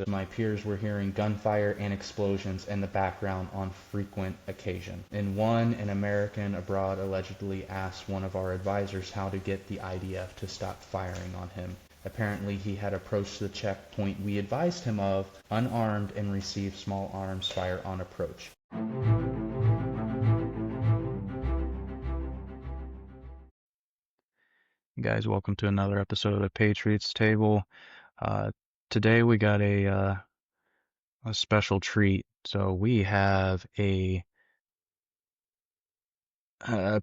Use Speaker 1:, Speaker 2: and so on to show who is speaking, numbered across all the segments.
Speaker 1: My peers were hearing gunfire and explosions in the background on frequent occasion. In one, an American abroad allegedly asked one of our advisors how to get the IDF to stop firing on him. Apparently, he had approached the checkpoint we advised him of, unarmed, and received small arms fire on approach.
Speaker 2: Guys, welcome to another episode of Patriots Table. Today we got a special treat. So we have a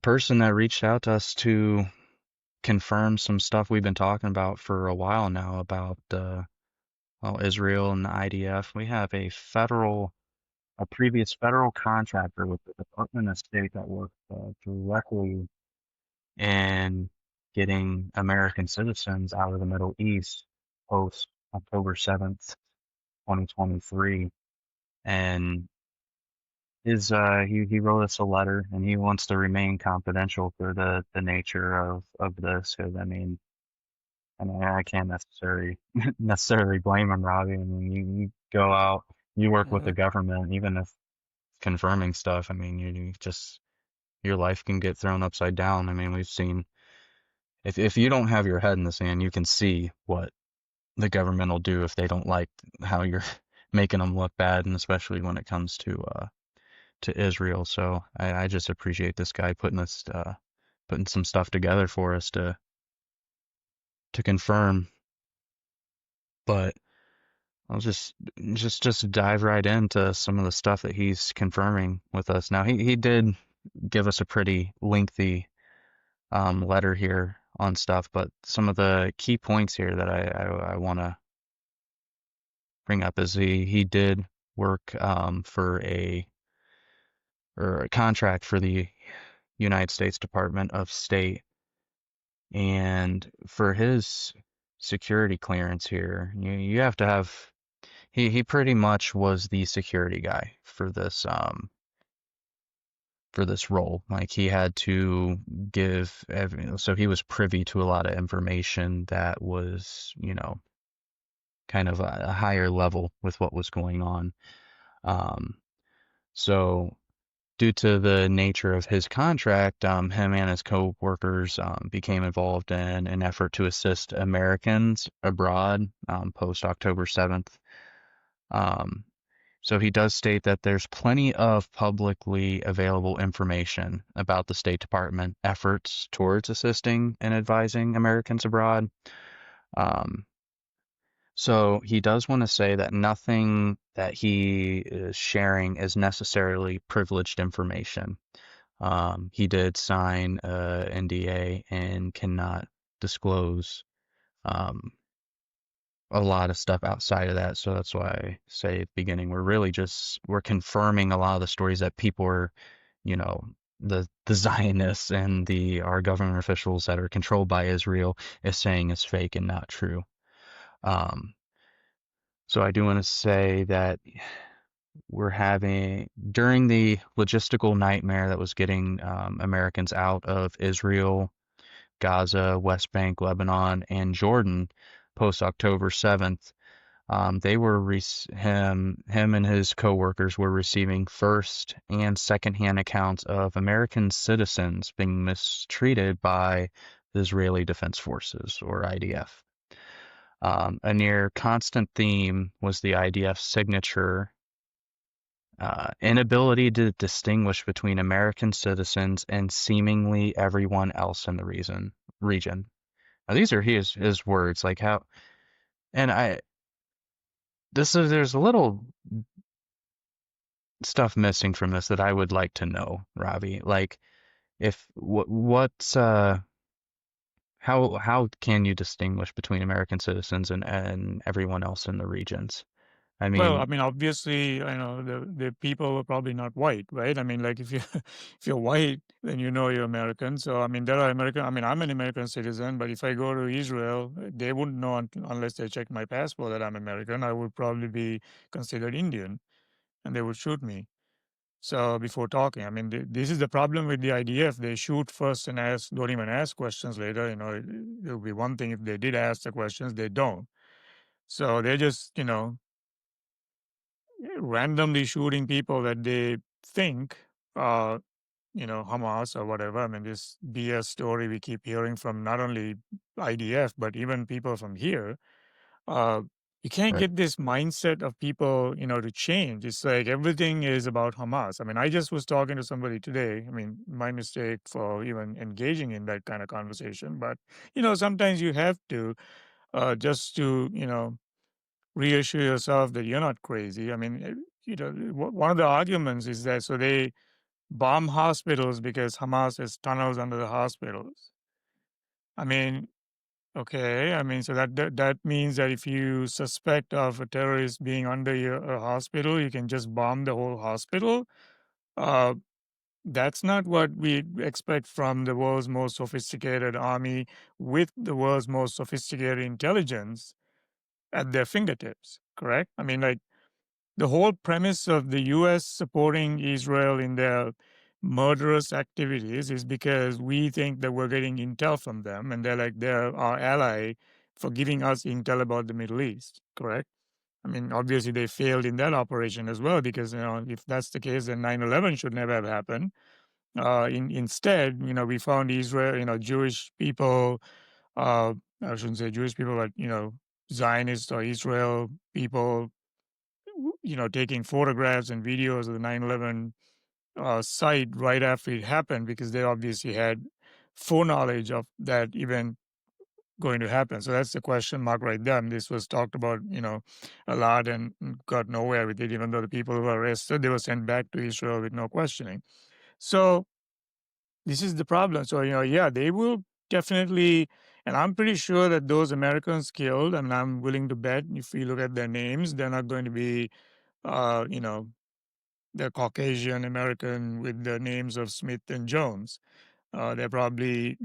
Speaker 2: person that reached out to us to confirm some stuff we've been talking about for a while now about Israel and the IDF. We have a previous federal contractor with the Department of State that worked directly in getting American citizens out of the Middle East post October 7th, 2023. And he wrote us a letter and he wants to remain confidential for the nature of this. Because I mean, I can't necessarily blame him, Robbie. I mean, you go out, you work with the
Speaker 3: Uh,
Speaker 2: government, even if confirming stuff. I mean, you just your life can get thrown upside down. I mean, we've seen if you don't have your head in the sand, you can see what the government will do if they don't like how you're making them look bad, and especially when it comes to Israel. So I just appreciate this guy putting some stuff together for us to confirm. But I'll just dive right into some of the stuff that he's confirming with us. Now he did give us a pretty lengthy letter here on stuff, but some of the key points here that I want to bring up is he did work for a contract for the United States Department of State, and for his security clearance here, you have to have he pretty much was the security guy for this role. Like he had to so he was privy to a lot of information that was, kind of a higher level with what was going on. Um, so due to the nature of his contract, him and his co-workers became involved in an effort to assist Americans abroad post October 7th. Um, so he does state that there's plenty of publicly available information about the State Department efforts towards assisting and advising Americans abroad. Um, so he does want to say that nothing that he is sharing is necessarily privileged information. He did sign a NDA and cannot disclose um, a lot of stuff outside of that. So that's why I say at the beginning, we're confirming a lot of the stories that people are, you know, the Zionists and our government officials that are controlled by Israel is saying is fake and not true. Um, so I do want to say that we're having during the logistical nightmare that was getting Americans out of Israel, Gaza, West Bank, Lebanon, and Jordan post October 7th. They were him and his coworkers were receiving first and secondhand accounts of American citizens being mistreated by the Israeli Defense Forces or IDF. A near constant theme was the IDF signature inability to distinguish between American citizens and seemingly everyone else in the region. Now, these are his words, like how, and there's a little stuff missing from this that I would like to know, Ravi. Like, if what's how can you distinguish between American citizens and everyone else in the regions? I
Speaker 3: well,
Speaker 2: mean,
Speaker 3: I mean, obviously, the people are probably not white, right? I mean, like if you if you're white, then you know you're American. So I mean, there are American. I mean, I'm an American citizen, but if I go to Israel, they wouldn't know unless they check my passport that I'm American. I would probably be considered Indian, and they would shoot me. So before talking, I mean, this is the problem with the IDF. They shoot first and don't even ask questions later. It would be one thing if they did ask the questions, they don't. So they just, randomly shooting people that they think, Hamas or whatever. I mean, this BS story we keep hearing from not only IDF, but even people from here. Uh, you can't
Speaker 2: Right.
Speaker 3: get this mindset of people, to change. It's like everything is about Hamas. I mean, I just was talking to somebody today. I mean, my mistake for even engaging in that kind of conversation. But, sometimes you have to, just to, reassure yourself that you're not crazy. I mean, one of the arguments is that so they bomb hospitals because Hamas has tunnels under the hospitals. I mean, okay. I mean, so that means that if you suspect of a terrorist being under your hospital, you can just bomb the whole hospital. Uh, that's not what we expect from the world's most sophisticated army with the world's most sophisticated intelligence at their fingertips. Correct? I mean, like the whole premise of the U.S. supporting Israel in their murderous activities is because we think that we're getting intel from them, and they're our ally for giving us intel about the Middle East. Correct? I mean, obviously they failed in that operation as well because if that's the case, then 9/11 should never have happened. Instead, we found Israel, Jewish people. I shouldn't say Jewish people, but Zionists or Israel people taking photographs and videos of the 9/11 site right after it happened because they obviously had foreknowledge of that event going to happen. So that's the question mark right there. And this was talked about, a lot and got nowhere with it, even though the people who were arrested, they were sent back to Israel with no questioning. So this is the problem. So, yeah, they will definitely, and I'm pretty sure that those Americans killed, and I'm willing to bet if we look at their names, they're not going to be, uh, you know, they're Caucasian American with the names of Smith and Jones. They're probably,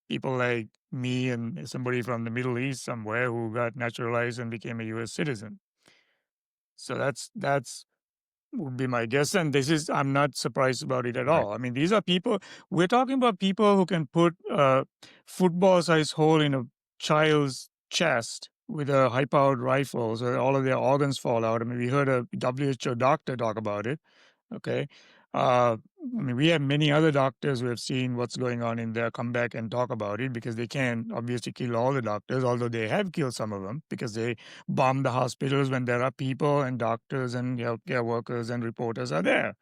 Speaker 3: people like me and somebody from the Middle East somewhere who got naturalized and became a U.S. citizen. So that's would be my guess. And I'm not surprised about it at
Speaker 2: Right.
Speaker 3: all. I mean, these are people, we're talking about people who can put a football sized hole in a child's chest with a high powered rifle so that all of their organs fall out. I mean, we heard a WHO doctor talk about it. Okay. I mean, we have many other doctors who have seen what's going on in there come back and talk about it because they can't obviously kill all the doctors, although they have killed some of them because they bomb the hospitals when there are people and doctors and healthcare workers and reporters are there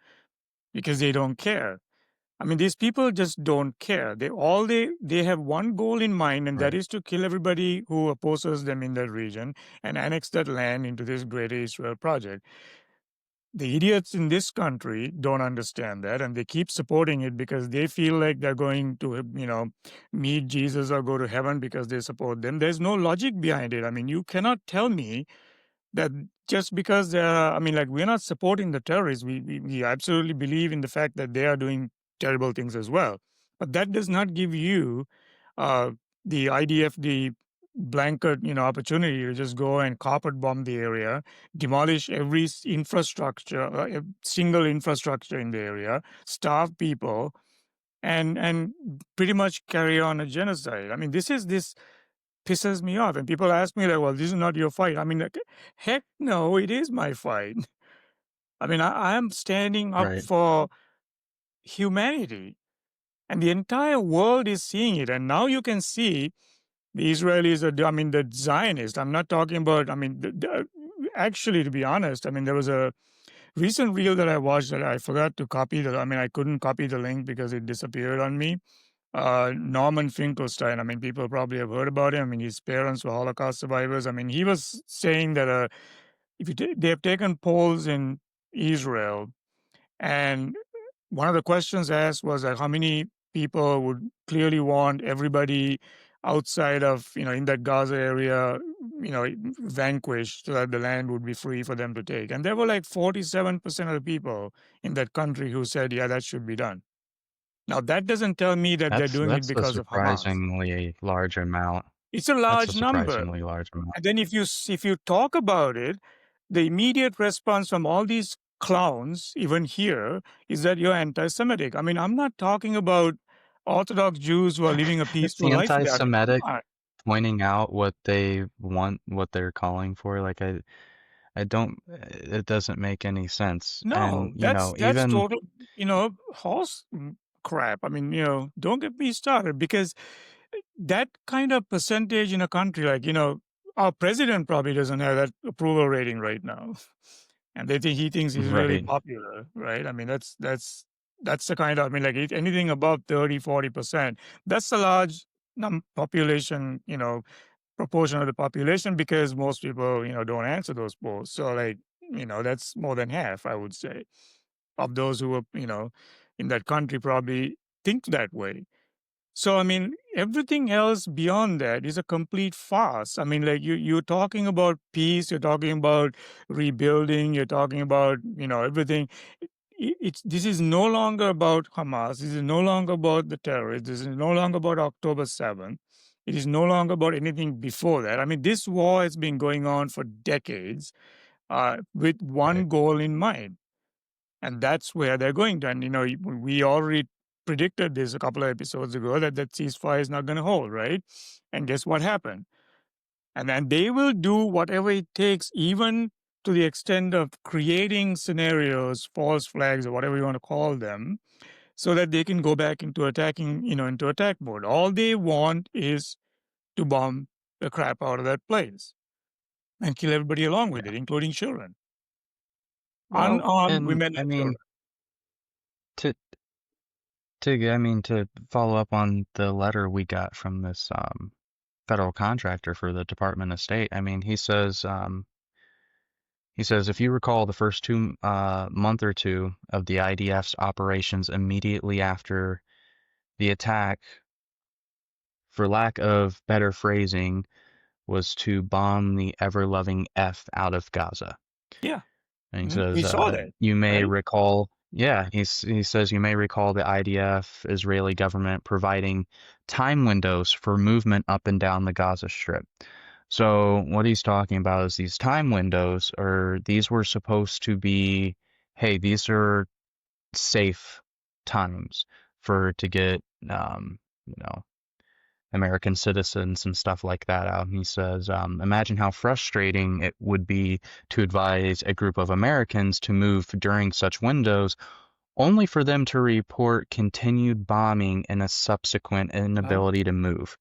Speaker 3: because they don't care. I mean, these people just don't care. They have one goal in mind, and that
Speaker 2: Right.
Speaker 3: is to kill everybody who opposes them in that region and annex that land into this Greater Israel project. The idiots in this country don't understand that, and they keep supporting it because they feel like they're going to, meet Jesus or go to heaven because they support them. There's no logic behind it. I mean, you cannot tell me that just because I mean, like, we're not supporting the terrorists. We absolutely believe in the fact that they are doing terrible things as well. But that does not give you uh, the IDF the blanket, opportunity to just go and carpet bomb the area, demolish every infrastructure, single infrastructure in the area, starve people, and pretty much carry on a genocide. I mean, this pisses me off. And people ask me like, well, this is not your fight. I mean, like, heck no, it is my fight. I mean, I am standing up
Speaker 2: Right.
Speaker 3: for humanity. And the entire world is seeing it. And now you can see the Israelis I mean, the Zionists. I'm not talking about, I mean, actually, to be honest, I mean, there was a recent reel that I watched that I forgot to copy. I mean, I couldn't copy the link because it disappeared on me. Norman Finkelstein. I mean, people probably have heard about him. I mean, his parents were Holocaust survivors. I mean, he was saying that if they have taken polls in Israel, and one of the questions asked was like, how many people would clearly want everybody outside of in that Gaza area, vanquished so that the land would be free for them to take. And there were like 47% of the people in that country who said, yeah, that should be done. Now, that doesn't tell me that they're doing it
Speaker 2: That's a
Speaker 3: because of Hamas.
Speaker 2: surprisingly large amount.
Speaker 3: It's a
Speaker 2: That's a
Speaker 3: large number.
Speaker 2: surprisingly large amount.
Speaker 3: And then if you talk about it, the immediate response from all these clowns, even here, is that you're anti-Semitic. I mean, I'm not talking about Orthodox Jews who are living a
Speaker 2: It's
Speaker 3: peaceful
Speaker 2: the
Speaker 3: life there. I mean, come
Speaker 2: anti-Semitic
Speaker 3: on.
Speaker 2: pointing out what they want, what they're calling for. Like I don't. It doesn't make any sense.
Speaker 3: No,
Speaker 2: And
Speaker 3: that's
Speaker 2: even
Speaker 3: total, horse crap. I mean, don't get me started because that kind of percentage in a country like, our president probably doesn't have that approval rating right now. And he thinks he's really
Speaker 2: right,
Speaker 3: popular, right? I mean, that's the kind of, I mean, like anything above 30-40%, that's a large population, proportion of the population because most people, don't answer those polls. So like, that's more than half, I would say, of those who are, in that country probably think that way. So I mean, everything else beyond that is a complete farce. I mean, like you're talking about peace, you're talking about rebuilding, you're talking about everything. It's this is no longer about Hamas. This is no longer about the terrorists. This is no longer about October 7th. It is no longer about anything before that. I mean, this war has been going on for decades, with
Speaker 2: right.
Speaker 3: one goal in mind, and that's where they're going to. And we already predicted this a couple of episodes ago that ceasefire is not going to hold, right? And guess what happened? And then they will do whatever it takes, even to the extent of creating scenarios, false flags, or whatever you want to call them, so that they can go back into attacking, into attack mode. All they want is to bomb the crap out of that place and kill everybody along with
Speaker 2: Yeah.
Speaker 3: it, including children,
Speaker 2: Well,
Speaker 3: unarmed
Speaker 2: and
Speaker 3: women
Speaker 2: I
Speaker 3: and children.
Speaker 2: mean to to follow up on the letter we got from this federal contractor for the Department of State. I mean, he says if you recall the first month or two of the IDF's operations immediately after the attack, for lack of better phrasing, was to bomb the ever-loving F out of Gaza.
Speaker 3: Yeah.
Speaker 2: And he
Speaker 3: We
Speaker 2: says,
Speaker 3: saw that,
Speaker 2: you may
Speaker 3: right?
Speaker 2: recall, yeah, he says you may recall the IDF Israeli government providing time windows for movement up and down the Gaza Strip. So what he's talking about is these time windows, or these were supposed to be, hey, these are safe times for to get, you know, American citizens and stuff like that out. And he says, imagine how frustrating it would be to advise a group of Americans to move during such windows, only for them to report continued bombing and a subsequent
Speaker 3: Um,
Speaker 2: inability to move.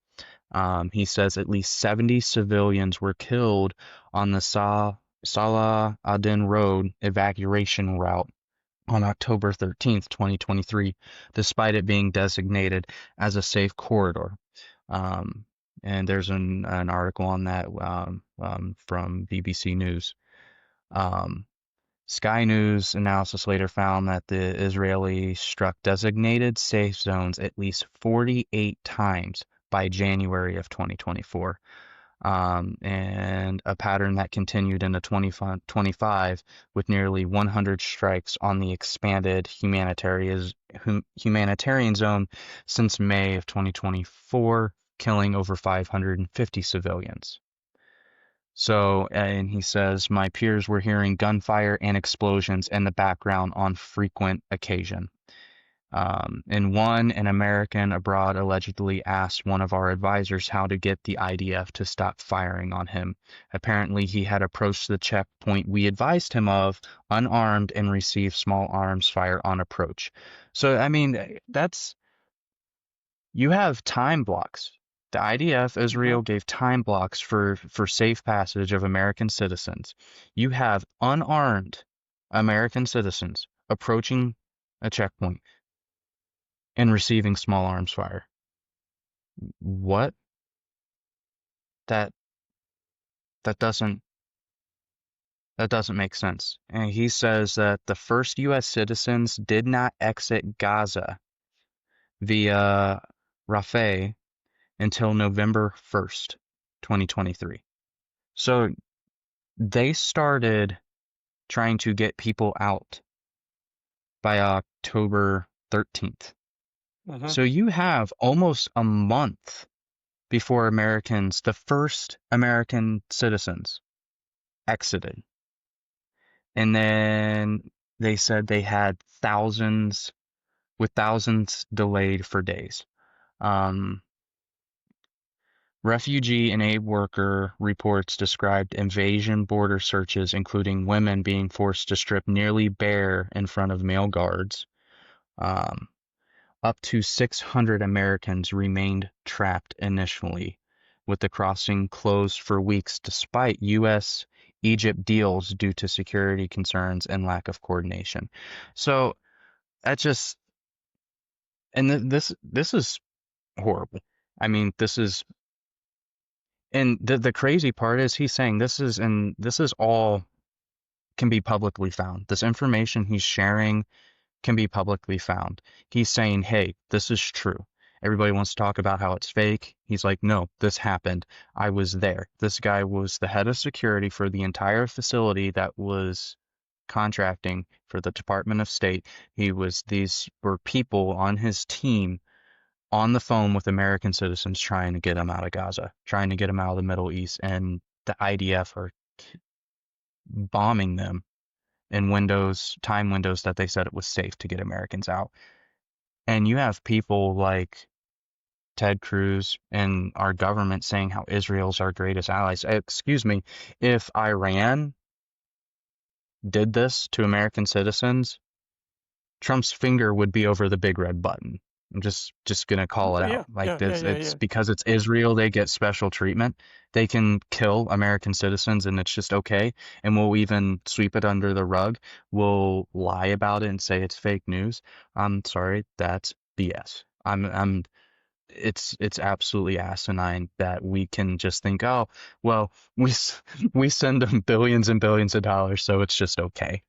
Speaker 2: He says at least 70 civilians were killed on the Salah Adin Road evacuation route on October 13th, 2023, despite it being designated as a safe corridor. Um, and there's an article on that from BBC News. Um, Sky News analysis later found that the Israeli struck designated safe zones at least 48 times by January of 2024, and a pattern that continued into 2025 with nearly 100 strikes on the expanded humanitarian zone since May of 2024, killing over 550 civilians. So, and he says, my peers were hearing gunfire and explosions in the background on frequent occasion. In one, an American abroad allegedly asked one of our advisors how to get the IDF to stop firing on him. Apparently, he had approached the checkpoint we advised him of, unarmed, and received small arms fire on approach. So, I mean, you have time blocks. The IDF,
Speaker 3: mhm.
Speaker 2: Israel, gave time blocks for safe passage of American citizens. You have unarmed American citizens approaching a checkpoint and receiving small arms fire. What? That that doesn't that doesn't make sense. And he says that the first U.S. citizens did not exit Gaza via Rafah until November 1st, 2023. So they started trying to get people out by October 13th.
Speaker 3: Mhm.
Speaker 2: So you have almost a month before the first American citizens, exited. And then they said they had thousands delayed for days. Um, Refugee and aid worker reports described invasion border searches, including women being forced to strip nearly bare in front of male guards. Um, Up to 600 Americans remained trapped initially, with the crossing closed for weeks despite U.S.-Egypt deals due to security concerns and lack of coordination. So that just, and this is horrible. I mean, this is, and the crazy part is he's saying this is all can be publicly found. This information he's sharing can be publicly found. He's saying, hey, this is true. Everybody wants to talk about how it's fake. He's like, no, this happened. I was there. This guy was the head of security for the entire facility that was contracting for the Department of State. These were people on his team on the phone with American citizens trying to get them out of Gaza, trying to get them out of the Middle East, and the IDF are bombing them in time windows that they said it was safe to get Americans out. And you have people like Ted Cruz and our government saying how Israel's our greatest allies. Excuse me, if Iran did this to American citizens, Trump's finger would be over the big red button. I'm just gonna call it
Speaker 3: Yeah,
Speaker 2: out. Like
Speaker 3: yeah, yeah,
Speaker 2: this,
Speaker 3: yeah,
Speaker 2: it's
Speaker 3: yeah.
Speaker 2: because it's Israel, they get special treatment. They can kill American citizens and it's just okay. And we'll even sweep it under the rug. We'll lie about it and say it's fake news. I'm sorry, that's BS. It's absolutely asinine that we can just think, oh, well, we send them billions and billions of dollars, so it's just okay.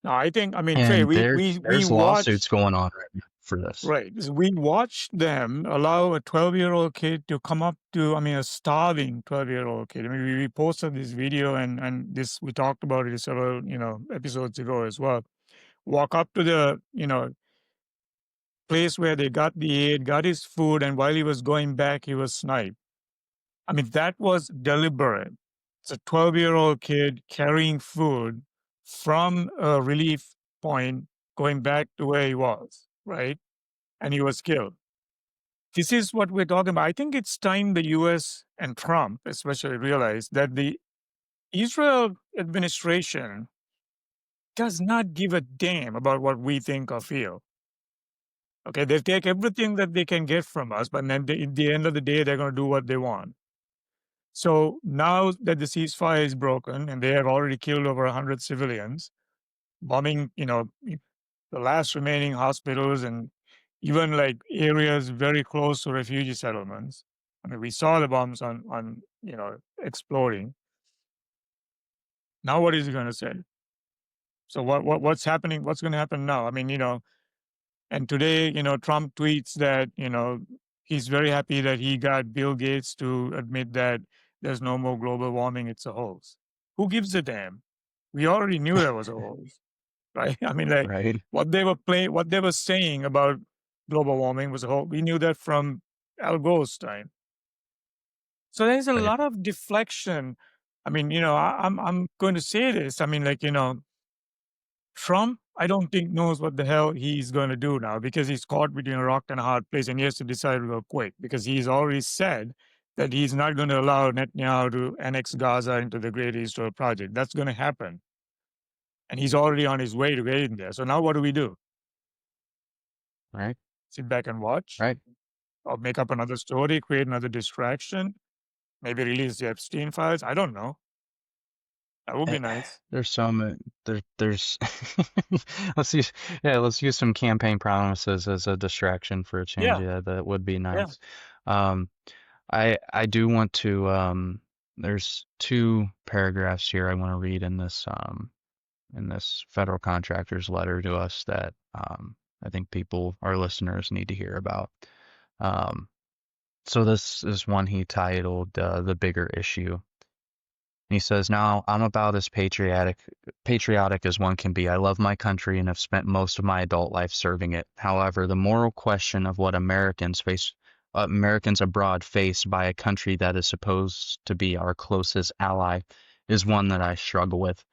Speaker 3: No, I mean, Trey,
Speaker 2: And
Speaker 3: we
Speaker 2: there's lawsuits
Speaker 3: watched,
Speaker 2: going on right now for this.
Speaker 3: right? So we watched them allow a 12-year-old kid to come up to, I mean, a starving 12-year-old kid. I mean, we posted this video and this, we talked about it several, episodes ago as well. Walk up to the, place where they got the aid, got his food, and while he was going back, he was sniped. I mean, that was deliberate. It's a 12-year-old kid carrying food from a relief point going back to where he was, right? And he was killed. This is what we're talking about. I think it's time the US and Trump especially realize that the Israel administration does not give a damn about what we think or feel. Okay, they take everything that they can get from us, but then at the end of the day, they're going to do what they want. So now that the ceasefire is broken and they have already killed over 100 civilians, bombing, the last remaining hospitals and even like areas very close to refugee settlements. I mean, we saw the bombs on exploding. Now what is he going to say? So what's happening? What's going to happen now? I mean, and today, Trump tweets that, he's very happy that he got Bill Gates to admit that there's no more global warming, it's a hoax. Who gives a damn? We already knew there was a hoax, right? I mean, like
Speaker 2: Right?
Speaker 3: what they were saying about global warming was a hoax. We knew that from Al Gore's time. So there's a
Speaker 2: Right.
Speaker 3: lot of deflection. I mean, I'm going to say this. I mean, like, Trump, I don't think knows what the hell he's going to do now because he's caught between a rock and a hard place and he has to decide real quick because he's already said that he's not going to allow Netanyahu to annex Gaza into the Great Israel Project. That's going to happen. And he's already on his way to getting there. So now what do we do?
Speaker 2: Right?
Speaker 3: Sit back and watch?
Speaker 2: Right.
Speaker 3: Or make up another story, create another distraction? Maybe release the Epstein files? I don't know. That would be nice.
Speaker 2: There's some there's let's use some campaign promises as a distraction for a change. Yeah, that would be nice. I do want to there's two paragraphs here I want to read in this federal contractor's letter to us that I think our listeners need to hear about. So this is one he titled The Bigger Issue. And he says, now I'm about as patriotic as one can be. I love my country and have spent most of my adult life serving it. However, the moral question of what Americans abroad face by a country that is supposed to be our closest ally is one that I struggle with.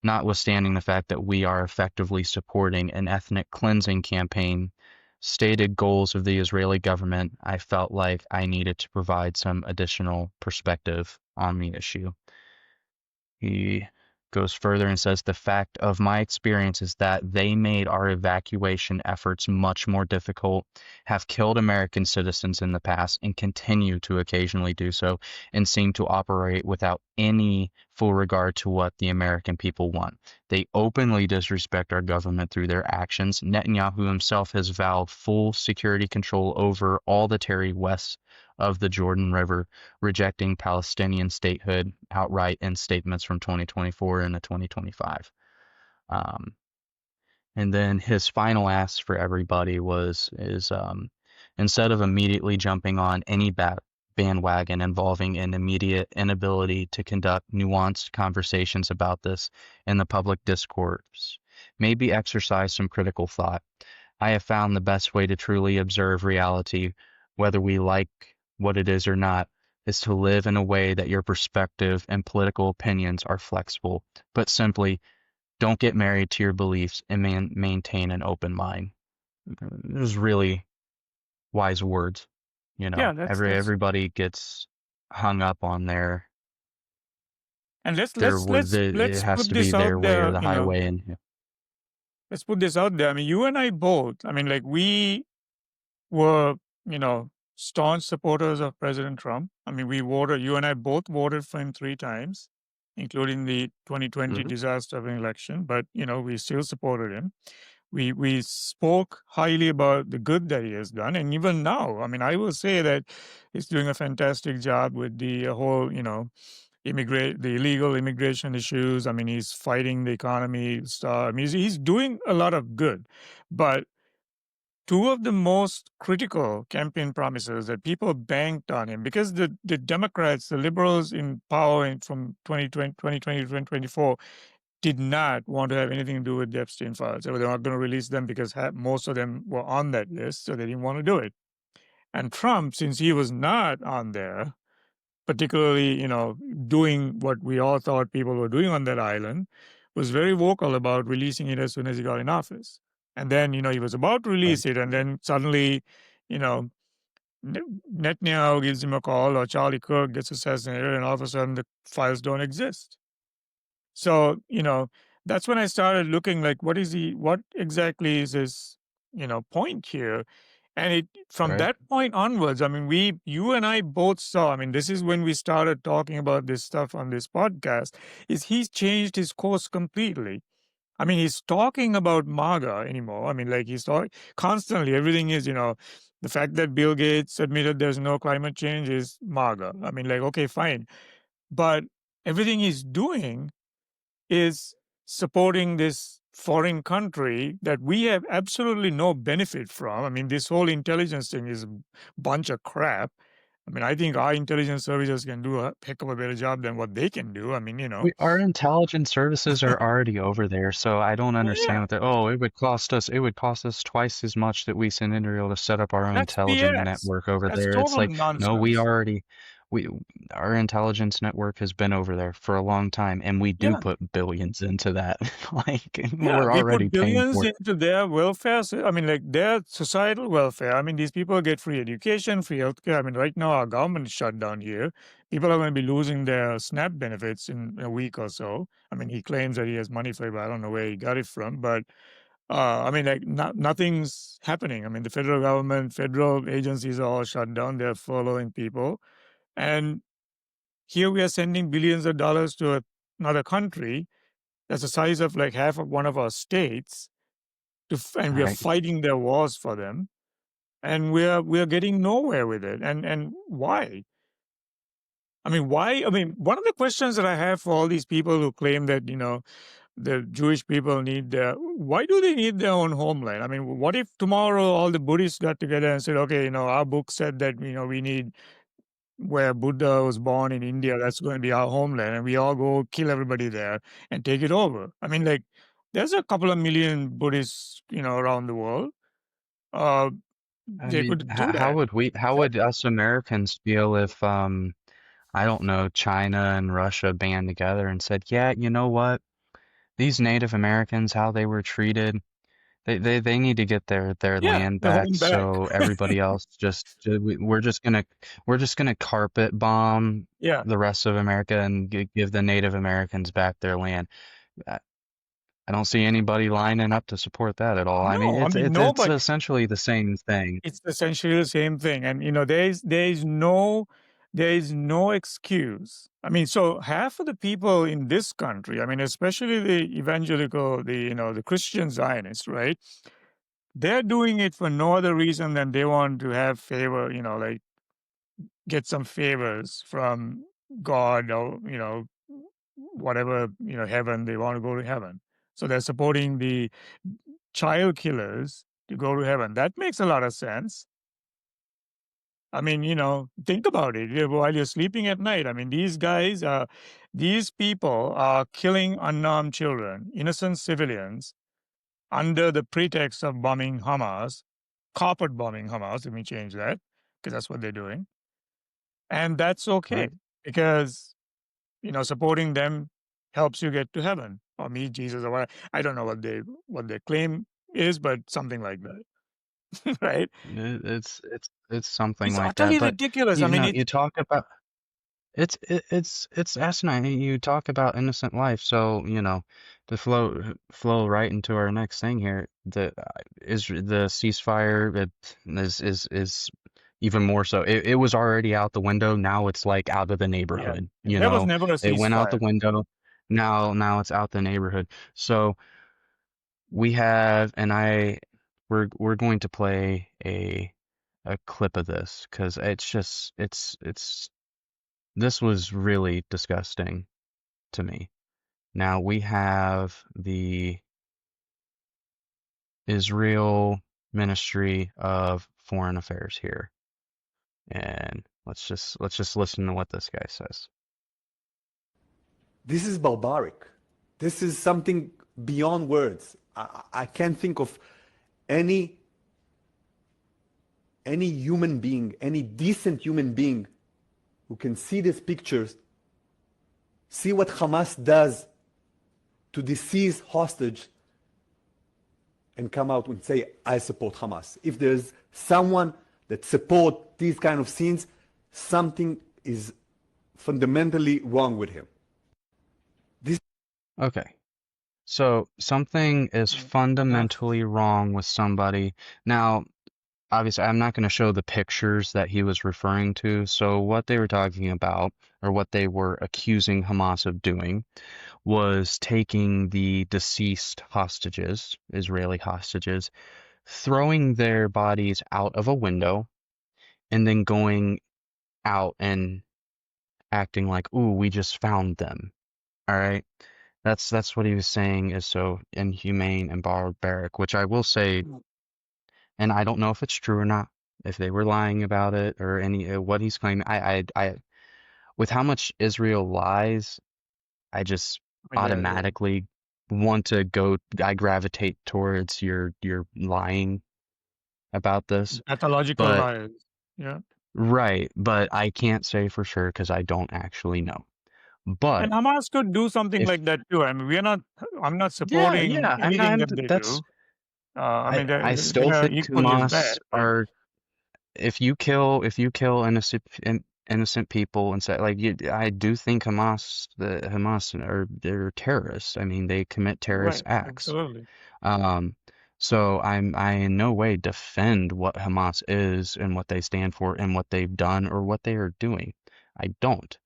Speaker 2: Notwithstanding the fact that we are effectively supporting an ethnic cleansing campaign stated goals of the Israeli government, I felt like I needed to provide some additional perspective on the issue. He goes further and says, the fact of my experience is that they made our evacuation efforts much more difficult, have killed American citizens in the past, and continue to occasionally do so, and seem to operate without any full regard to what the American people want. They openly disrespect our government through their actions. Netanyahu himself has vowed full security control over all the territory west of the Jordan River, rejecting Palestinian statehood outright in statements from 2024 and 2025. And then his final ask for everybody is instead of immediately jumping on any bandwagon involving an immediate inability to conduct nuanced conversations about this in the public discourse, maybe exercise some critical thought. I have found the best way to truly observe reality, whether we like what it is or not, is to live in a way that your perspective and political opinions are flexible, but simply don't get married to your beliefs and maintain an open mind. Those really wise words. You
Speaker 3: Yeah,
Speaker 2: know,
Speaker 3: that's
Speaker 2: everybody gets hung up on
Speaker 3: and
Speaker 2: their word. It
Speaker 3: let's
Speaker 2: has
Speaker 3: put
Speaker 2: to be
Speaker 3: this
Speaker 2: their
Speaker 3: out
Speaker 2: way or
Speaker 3: there,
Speaker 2: the highway, and
Speaker 3: let's put this out there. I mean, you and I both, I mean, like we were, staunch supporters of President Trump. I mean, you and I both voted for him 3 times, including the 2020
Speaker 2: Mhm.
Speaker 3: disaster of an election, but, we still supported him. We spoke highly about the good that he has done. And even now, I mean, I will say that he's doing a fantastic job with the whole, the illegal immigration issues. I mean, he's fighting the economy stuff. I mean, he's doing a lot of good. But two of the most critical campaign promises that people banked on him, because the Democrats, the liberals in power from 2020 to 2024, did not want to have anything to do with the Epstein files. They were not going to release them because most of them were on that list, so they didn't want to do it. And Trump, since he was not on there, particularly, doing what we all thought people were doing on that island, was very vocal about releasing it as soon as he got in office. And then, he was about to
Speaker 2: Right.
Speaker 3: release it, and then suddenly, you know, Netanyahu gives him a call, or Charlie Kirk gets assassinated, and all of a sudden the files don't exist. So, that's when I started looking like, what exactly is his, point here? And from
Speaker 2: Right.
Speaker 3: that point onwards, I mean, you and I both saw, I mean, this is when we started talking about this stuff on this podcast, is he's changed his course completely. I mean, he's talking about MAGA anymore. I mean, like he's talking constantly, everything is, the fact that Bill Gates admitted there's no climate change is MAGA. I mean, like, okay, fine. But everything he's doing is supporting this foreign country that we have absolutely no benefit from. I mean, this whole intelligence thing is a bunch of crap. I mean, I think our intelligence services can do a heck of a better job than what they can do. I mean,
Speaker 2: Our intelligence services are already over there, so I don't
Speaker 3: yeah,
Speaker 2: understand what it would cost us twice as much that we send Israel to set up our own
Speaker 3: that's
Speaker 2: intelligence
Speaker 3: BS.
Speaker 2: network over
Speaker 3: That's
Speaker 2: there. It's
Speaker 3: total
Speaker 2: like, no,
Speaker 3: nonsense.
Speaker 2: we our intelligence network has been over there for a long time, and we do
Speaker 3: Yeah.
Speaker 2: put billions into that. Like,
Speaker 3: Yeah,
Speaker 2: we're
Speaker 3: we
Speaker 2: already
Speaker 3: put
Speaker 2: paying
Speaker 3: billions
Speaker 2: for it.
Speaker 3: into their welfare. I mean, like their societal welfare. I mean, these people get free education, free healthcare. I mean, right now our government is shut down here. People are going to be losing their SNAP benefits in a week or so. I mean, he claims that he has money for it, but I don't know where he got it from. But I mean, like nothing's happening. I mean, the federal government, federal agencies are all shut down. They're furloughing people, and here we are sending billions of dollars to another country that's the size of like half of one of our states and we are
Speaker 2: Right.
Speaker 3: fighting their wars for them, and we are getting nowhere with it. And why? I mean, why? I mean, one of the questions that I have for all these people who claim that the Jewish people need why do they need their own homeland? I mean, what if tomorrow all the Buddhists got together and said, okay, our book said that we need where Buddha was born in India, that's going to be our homeland, and we all go kill everybody there and take it over. I mean, like, there's a couple of million Buddhists, around the world. Uh,
Speaker 2: I
Speaker 3: they
Speaker 2: mean,
Speaker 3: could do that.
Speaker 2: how would us Americans feel if, I don't know, China and Russia band together and said, yeah, you know what? These Native Americans, how they were treated, They need to get their
Speaker 3: Yeah,
Speaker 2: land
Speaker 3: the
Speaker 2: back
Speaker 3: home back.
Speaker 2: so everybody else we're just gonna carpet bomb
Speaker 3: Yeah.
Speaker 2: the rest of America and give the Native Americans back their land. I, I don't see anybody lining up to support that at all. I mean,
Speaker 3: No, I mean
Speaker 2: it's
Speaker 3: nobody.
Speaker 2: essentially the same thing.
Speaker 3: It's essentially the same thing, and there is no excuse. I mean, so half of the people in this country, I mean, especially the evangelical, the Christian Zionists, right? They're doing it for no other reason than they want to have favor, like get some favors from God or whatever heaven, they want to go to heaven. So they're supporting the child killers to go to heaven. That makes a lot of sense. I mean, think about it while you're sleeping at night. I mean, these people are killing unarmed children, innocent civilians, under the pretext of bombing Hamas, carpet bombing Hamas. Let me change that because that's what they're doing. And that's okay
Speaker 2: Right.
Speaker 3: because, supporting them helps you get to heaven or meet Jesus or what. I don't know what their claim is, but something like that. Right?
Speaker 2: It's something
Speaker 3: It's
Speaker 2: like that.
Speaker 3: utterly
Speaker 2: But
Speaker 3: ridiculous. I
Speaker 2: you
Speaker 3: mean,
Speaker 2: know,
Speaker 3: it's
Speaker 2: you talk about it's asinine. You talk about innocent life, so to flow right into our next thing here. The ceasefire is even more so. It was already out the window. Now it's like out of the
Speaker 3: yeah.
Speaker 2: neighborhood.
Speaker 3: There was never a
Speaker 2: It went out the
Speaker 3: ceasefire.
Speaker 2: window. Now it's out the neighborhood. So we have, and we're going to play a clip of this because it's this was really disgusting to me. Now we have the Israel Ministry of Foreign Affairs here, and let's just listen to what this guy says.
Speaker 4: This is barbaric. This is something beyond words. I can't think of any human being, any decent human being who can see these pictures, see what Hamas does to the seized hostage, and come out and say, I support Hamas. If there's someone that supports these kind of scenes, something is fundamentally wrong with him.
Speaker 2: Okay, so something is fundamentally wrong with somebody. Now, obviously, I'm not going to show the pictures that he was referring to. So what they were talking about, or what they were accusing Hamas of doing, was taking the deceased hostages, Israeli hostages, throwing their bodies out of a window, and then going out and acting like, "Ooh, we just found them." All right. That's what he was saying is so inhumane and barbaric, which I will say, and I don't know if it's true or not, if they were lying about it or any what he's claiming. With how much Israel lies, I just
Speaker 3: Yeah.
Speaker 2: automatically want to go. I gravitate towards your lying about this,
Speaker 3: Pathological
Speaker 2: but
Speaker 3: liars. Yeah.
Speaker 2: right, but I can't say for sure because I don't actually know.
Speaker 3: And
Speaker 2: But
Speaker 3: Hamas could do something
Speaker 2: if
Speaker 3: like that too. I mean, I'm not
Speaker 2: yeah,
Speaker 3: supporting
Speaker 2: yeah,
Speaker 3: anything that they
Speaker 2: that's
Speaker 3: do. I mean,
Speaker 2: I
Speaker 3: they
Speaker 2: still
Speaker 3: are
Speaker 2: think
Speaker 3: equally as bad,
Speaker 2: Hamas
Speaker 3: but
Speaker 2: are if you kill innocent people and say like I do think Hamas are they're terrorists. I mean, they commit terrorist
Speaker 3: right,
Speaker 2: acts.
Speaker 3: absolutely.
Speaker 2: Um, so I in no way defend what Hamas is and what they stand for and what they've done or what they are doing. I don't.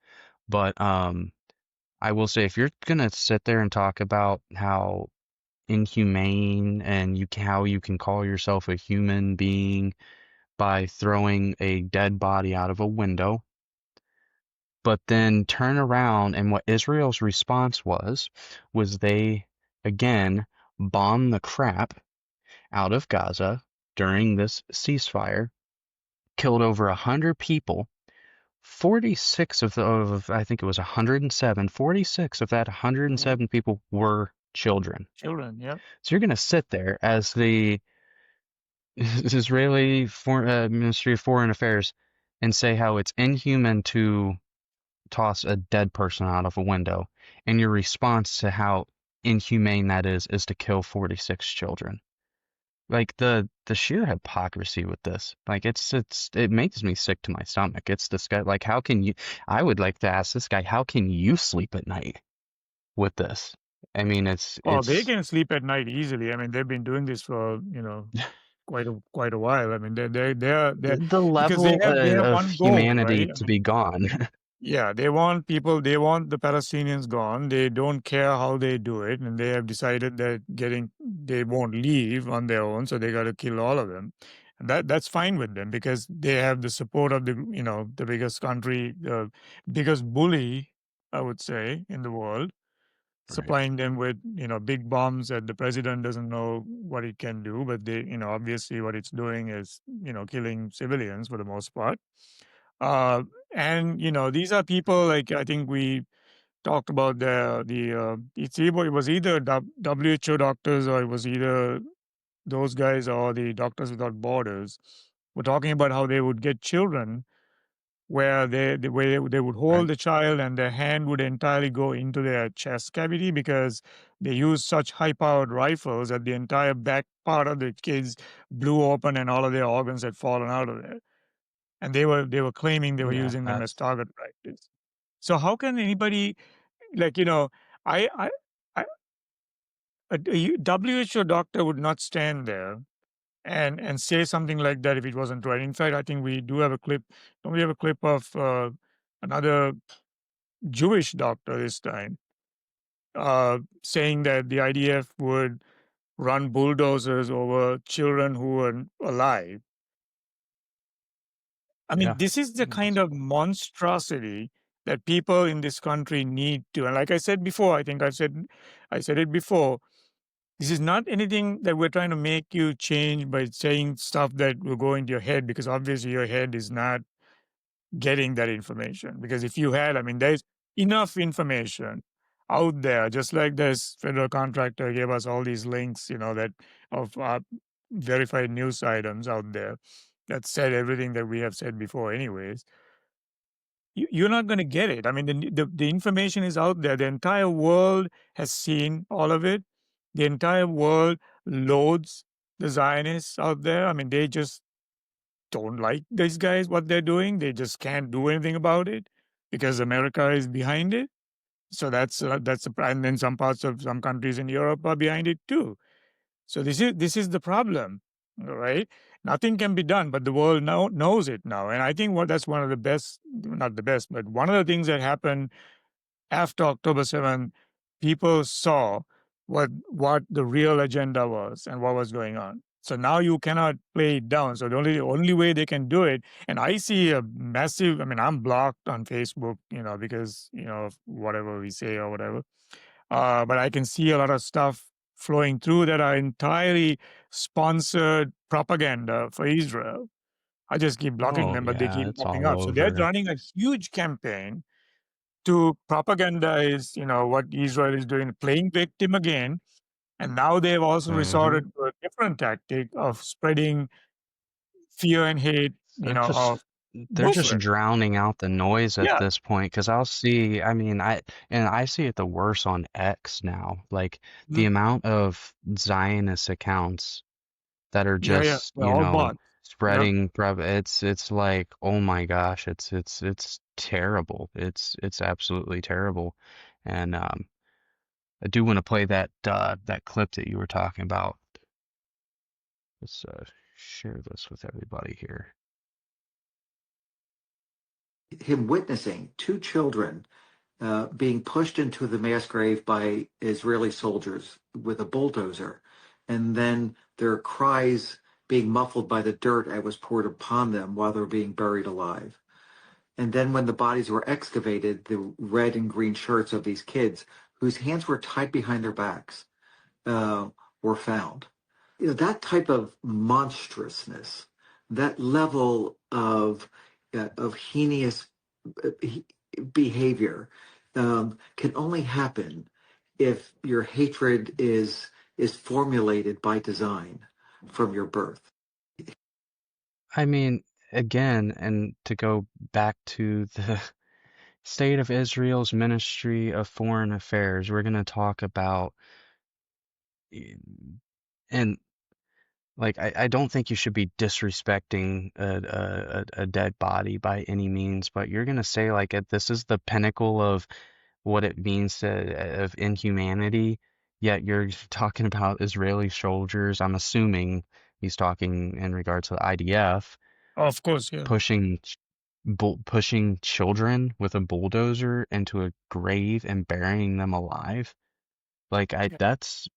Speaker 2: But I will say if you're gonna sit there and talk about how inhumane and how you can call yourself a human being by throwing a dead body out of a window, but then turn around and what Israel's response was they again bombed the crap out of Gaza during this ceasefire, killed over 100 people. 46 of I think it was 107, 46 of that
Speaker 3: Mhm.
Speaker 2: 107 people were children.
Speaker 3: Children, yeah.
Speaker 2: So you're going to sit there as the Israeli Ministry of Foreign Affairs and say how it's inhuman to toss a dead person out of a window, and your response to how inhumane that is to kill 46 children. Like the sheer hypocrisy with this. Like it makes me sick to my stomach. It's this guy, like how can you I would like to ask this guy, how can you sleep at night with this? I mean,
Speaker 3: Well, they
Speaker 2: it's
Speaker 3: can sleep at night easily. I mean, they've been doing this for, quite a while. I mean, they're
Speaker 2: the
Speaker 3: because
Speaker 2: level
Speaker 3: they have
Speaker 2: of
Speaker 3: one goal,
Speaker 2: humanity
Speaker 3: right? I
Speaker 2: to
Speaker 3: mean,
Speaker 2: be gone.
Speaker 3: yeah, they want the Palestinians gone. They don't care how they do it, and they have decided that they won't leave on their own, so they got to kill all of them. And that's fine with them because they have the support of the biggest country, the biggest bully, I would say, in the world,
Speaker 2: Right.
Speaker 3: supplying them with big bombs that the president doesn't know what it can do, but they obviously what it's doing is killing civilians for the most part. uh, and these are people, like I think we talked about it was either WHO doctors, or it was either those guys or the Doctors Without Borders were talking about how they would get children where they would hold
Speaker 2: Right.
Speaker 3: the child and their hand would entirely go into their chest cavity because they use such high powered rifles that the entire back part of the kids blew open and all of their organs had fallen out of there, and they were claiming they were
Speaker 1: Yeah,
Speaker 3: using them as
Speaker 1: that's
Speaker 3: target practice. So how can anybody, like I a WHO doctor would not stand there and say something like that if it wasn't right. In fact, I think we do have a clip. Don't we have a clip of another Jewish doctor this time saying that the IDF would run bulldozers over children who were alive? I mean,
Speaker 2: Yeah.
Speaker 3: this is the kind of monstrosity that people in this country need to. And like I said before, I think I said it before. This is not anything that we're trying to make you change by saying stuff that will go into your head, because obviously your head is not getting that information. Because if you had, I mean, there's enough information out there, just like this federal contractor gave us all these links, that of verified news items out there that said everything that we have said before, anyways. You're not going to get it. I mean, the information is out there. The entire world has seen all of it. The entire world loads the Zionists out there. I mean, they just don't like these guys, what they're doing. They just can't do anything about it because America is behind it. So and then some parts of some countries in Europe are behind it too. So this is the problem, all right? Nothing can be done, but the world now knows it now, and I think that's one of the best, not the best, but one of the things that happened after October 7th. People saw what the real agenda was and what was going on. So now you cannot play it down. So the only way they can do it, and I see a massive. I mean, I'm blocked on Facebook, because of whatever we say or whatever. But I can see a lot of stuff flowing through that are entirely sponsored propaganda for Israel. I just keep blocking
Speaker 2: Oh
Speaker 3: them, but they
Speaker 2: yeah,
Speaker 3: keep
Speaker 2: it's
Speaker 3: popping
Speaker 2: all
Speaker 3: up. So they're
Speaker 2: over.
Speaker 3: running a huge campaign to propagandize, what Israel is doing, playing victim again. And now they've also
Speaker 2: Hmm.
Speaker 3: resorted to a different tactic of spreading fear and hate,
Speaker 2: They're
Speaker 3: of
Speaker 2: just
Speaker 3: Muslims.
Speaker 2: drowning out the noise at
Speaker 3: Yeah,
Speaker 2: this point because I'll see, I mean, I see it the worse on X now. Like the
Speaker 3: mhm,
Speaker 2: amount of Zionist accounts that are
Speaker 3: yeah, yeah.
Speaker 2: just,
Speaker 3: They're all bots. Yep.
Speaker 2: spreading it's like, oh my gosh, it's terrible. It's absolutely terrible. And I do want to play that clip that you were talking about. Let's share this with everybody here.
Speaker 5: Him witnessing two children being pushed into the mass grave by Israeli soldiers with a bulldozer, and then their cries being muffled by the dirt that was poured upon them while they were being buried alive. And then when the bodies were excavated, the red and green shirts of these kids, whose hands were tied behind their backs, were found. That type of monstrousness, that level of heinous behavior can only happen if your hatred is formulated by design from your birth.
Speaker 2: I mean, again, and to go back to the State of Israel's Ministry of Foreign Affairs, we're going to talk about, and Like, I don't think you should be disrespecting a dead body by any means, but you're gonna say like this is the pinnacle of what it means to of inhumanity, yet you're talking about Israeli soldiers. I'm assuming he's talking in regards to the IDF
Speaker 3: Of course, yeah.
Speaker 2: pushing pushing children with a bulldozer into a grave and burying them alive. Like
Speaker 3: Yeah.
Speaker 2: that's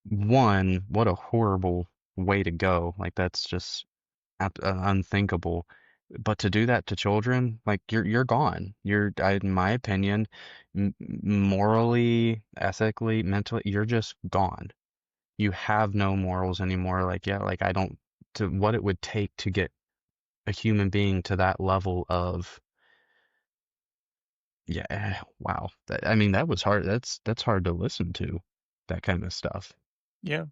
Speaker 2: one, what a horrible way to go. Like that's just unthinkable. But to do that to children, like you're gone. In my opinion, morally, ethically, mentally, you're just gone. You have no morals anymore. Like yeah, like I don't to what it would take to get a human being to that level of yeah, wow. I mean, that was hard. That's hard to listen to, that kind of stuff.
Speaker 3: Yeah.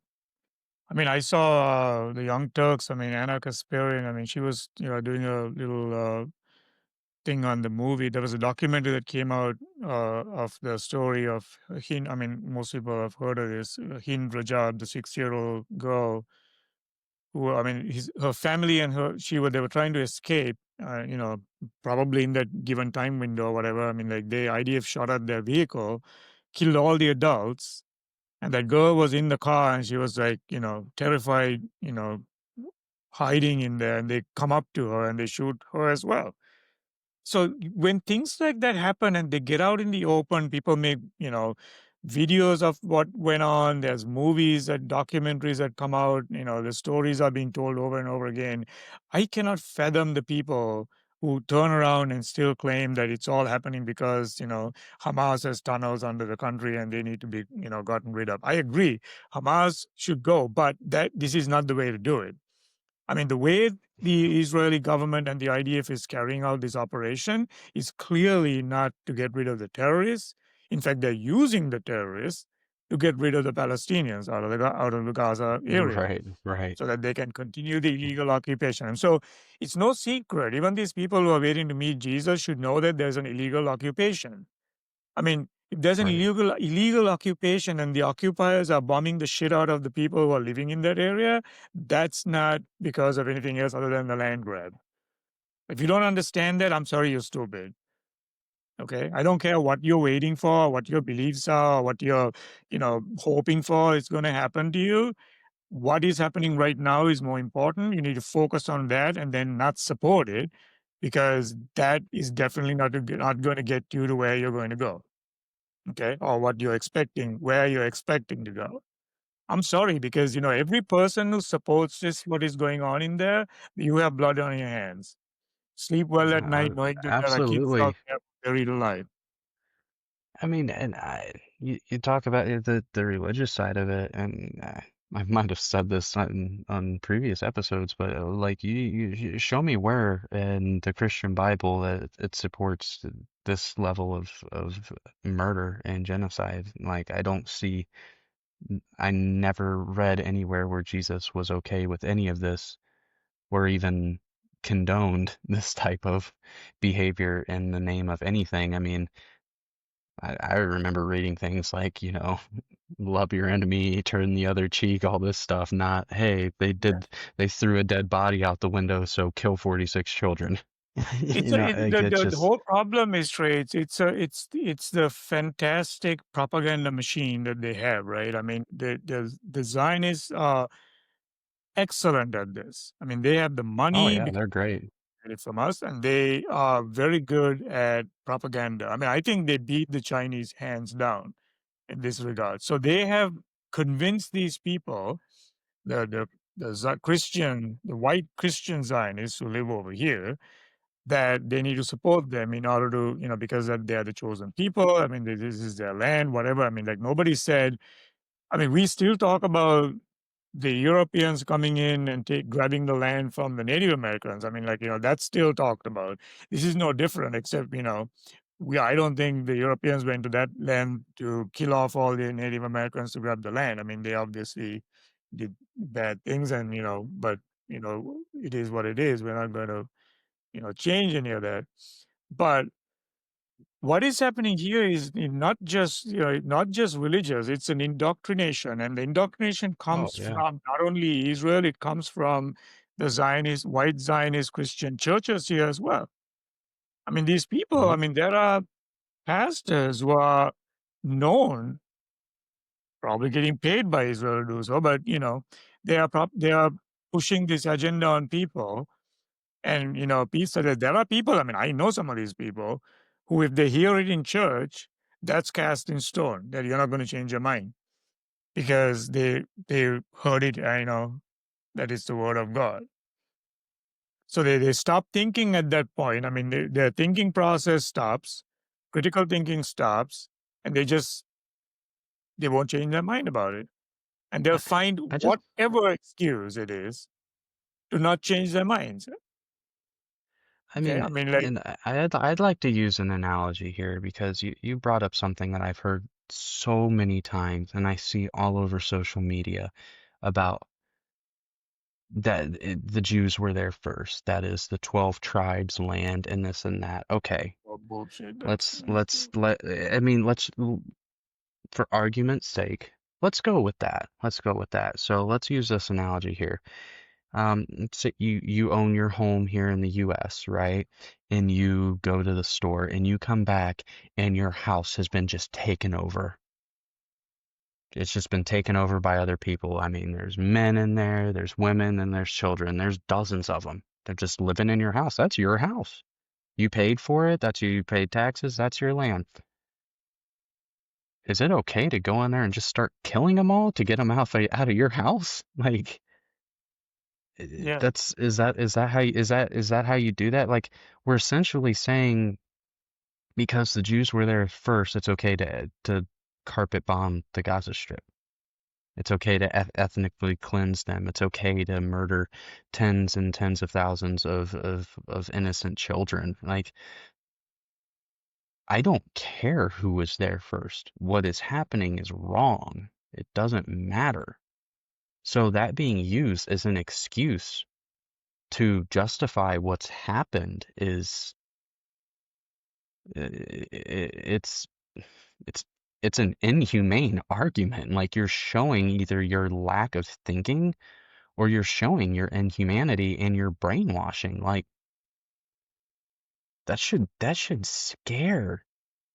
Speaker 3: I mean, I saw the Young Turks. I mean, Anna Kasparian. I mean, she was, doing a little thing on the movie. There was a documentary that came out of the story of Hind. I mean, most people have heard of this. Hind Rajab, the 6-year-old girl who, I mean, her family and they were trying to escape. Probably in that given time window or whatever. I mean, like IDF shot at their vehicle, killed all the adults, and that girl was in the car and she was like, terrified, hiding in there, and they come up to her and they shoot her as well. So when things like that happen and they get out in the open, people make, videos of what went on. There's movies and documentaries that come out, the stories are being told over and over again. I cannot fathom the people who turn around and still claim that it's all happening because, Hamas has tunnels under the country and they need to be, gotten rid of. I agree. Hamas should go, but this is not the way to do it. I mean, the way the Israeli government and the IDF is carrying out this operation is clearly not to get rid of the terrorists. In fact, they're using the terrorists to get rid of the Palestinians out of the Gaza area
Speaker 2: Right, right.
Speaker 3: so that they can continue the illegal occupation. And so it's no secret. Even these people who are waiting to meet Jesus should know that there's an illegal occupation. I mean, if there's an
Speaker 2: Right.
Speaker 3: illegal occupation and the occupiers are bombing the shit out of the people who are living in that area, that's not because of anything else other than the land grab. If you don't understand that, I'm sorry, you're stupid. Okay, I don't care what you're waiting for, what your beliefs are, what you're, hoping for is going to happen to you. What is happening right now is more important. You need to focus on that and then not support it, because that is definitely not going to get you to where you're going to go. Okay, or what you're expecting, where you're expecting to go. I'm sorry, because every person who supports what is going on in there, you have blood on your hands. Sleep well at night knowing that there are kids out
Speaker 2: Absolutely.
Speaker 3: there buried alive.
Speaker 2: I mean, and you talk about the religious side of it, and I might have said this on previous episodes, but like you show me where in the Christian Bible that it supports this level of murder and genocide. Like I don't see, I never read anywhere where Jesus was okay with any of this, or even condoned this type of behavior in the name of anything. I mean, I remember reading things like, love your enemy, turn the other cheek, all this stuff, not, hey, they threw a dead body out the window, so kill 46 children. Like it's
Speaker 3: The
Speaker 2: just,
Speaker 3: whole problem is trades. It's the fantastic propaganda machine that they have, right? I mean, the Zionists are excellent at this. I mean, they have the
Speaker 2: oh
Speaker 3: money
Speaker 2: yeah,
Speaker 3: because
Speaker 2: they're great.
Speaker 3: they get it from us, and they are very good at propaganda. I mean, I think they beat the Chinese hands down in this regard. So they have convinced these people, the white Christian Zionists who live over here, that they need to support them in order to, because that they are the chosen people. I mean, this is their land, whatever. I mean, like nobody said. I mean, we still talk about the Europeans coming in and grabbing the land from the Native Americans. I mean, like, that's still talked about. This is no different, except, I don't think the Europeans went to that land to kill off all the Native Americans to grab the land. I mean, they obviously did bad things and, but, it is what it is. We're not going to, change any of that. But what is happening here is not just not just religious, it's an indoctrination, and the indoctrination
Speaker 2: Oh
Speaker 3: comes
Speaker 2: yeah.
Speaker 3: from not only Israel, it comes from the Zionist, white Zionist Christian churches here as well. I mean, these people, I
Speaker 2: Yep.
Speaker 3: mean, there are pastors who are known, probably getting paid by Israel to do so, but they are pushing this agenda on people. And peace. There are people. I mean, I know some of these people who, if they hear it in church, that's cast in stone. That you're not going to change your mind because they heard it. That it's the word of God. So they stop thinking at that point. I mean, their thinking process stops, critical thinking stops, and they won't change their mind about it, and they'll
Speaker 2: I,
Speaker 3: find
Speaker 2: I just
Speaker 3: whatever excuse it is to not change their minds.
Speaker 2: I
Speaker 3: Okay,
Speaker 2: mean,
Speaker 3: I mean, like,
Speaker 2: and I'd like to use an analogy here because you brought up something that I've heard so many times and I see all over social media about that the Jews were there first. That is the 12 tribes land and this and that. Okay,
Speaker 3: bullshit.
Speaker 2: I mean, for argument's sake, let's go with that. Let's go with that. So let's use this analogy here. So you own your home here in the US, right? And you go to the store and you come back and your house has been just taken over. It's just been taken over by other people. I mean, there's men in there, there's women, and there's children. There's dozens of them. They're just living in your house. That's your house. You paid for it. You paid taxes. That's your land. Is it okay to go in there and just start killing them all to get them out of your house? Like,
Speaker 3: Yeah.
Speaker 2: is that how you do that? Like, we're essentially saying because the Jews were there first, it's okay to carpet bomb the Gaza Strip. It's okay to ethnically cleanse them. It's okay to murder tens and tens of thousands of innocent children. Like, I don't care who was there first. What is happening is wrong. It doesn't matter. So that being used as an excuse to justify what's happened is it's it's it's an inhumane argument. Like, you're showing either your lack of thinking or you're showing your inhumanity and your brainwashing. Like, that should scare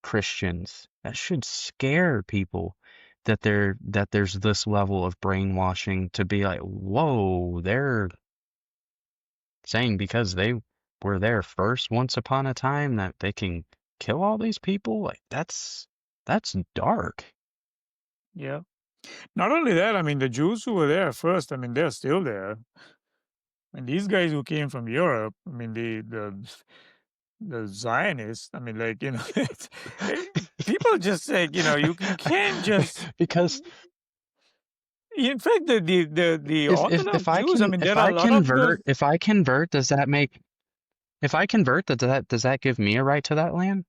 Speaker 2: Christians. That should scare people that there's this level of brainwashing to be like, whoa, they're saying because they were there first once upon a time that they can kill all these people. Like, that's dark.
Speaker 3: Yeah. Not only that, I mean, the Jews who were there first, I mean, they're still there. And these guys who came from Europe, I mean, the Zionists, I mean, like, people just say, you can't just.
Speaker 2: Because
Speaker 3: In fact, the Orthodox
Speaker 2: if I
Speaker 3: Jews, I
Speaker 2: can
Speaker 3: mean, there are a lot of those.
Speaker 2: if I convert, if I convert, does that give me a right to that land?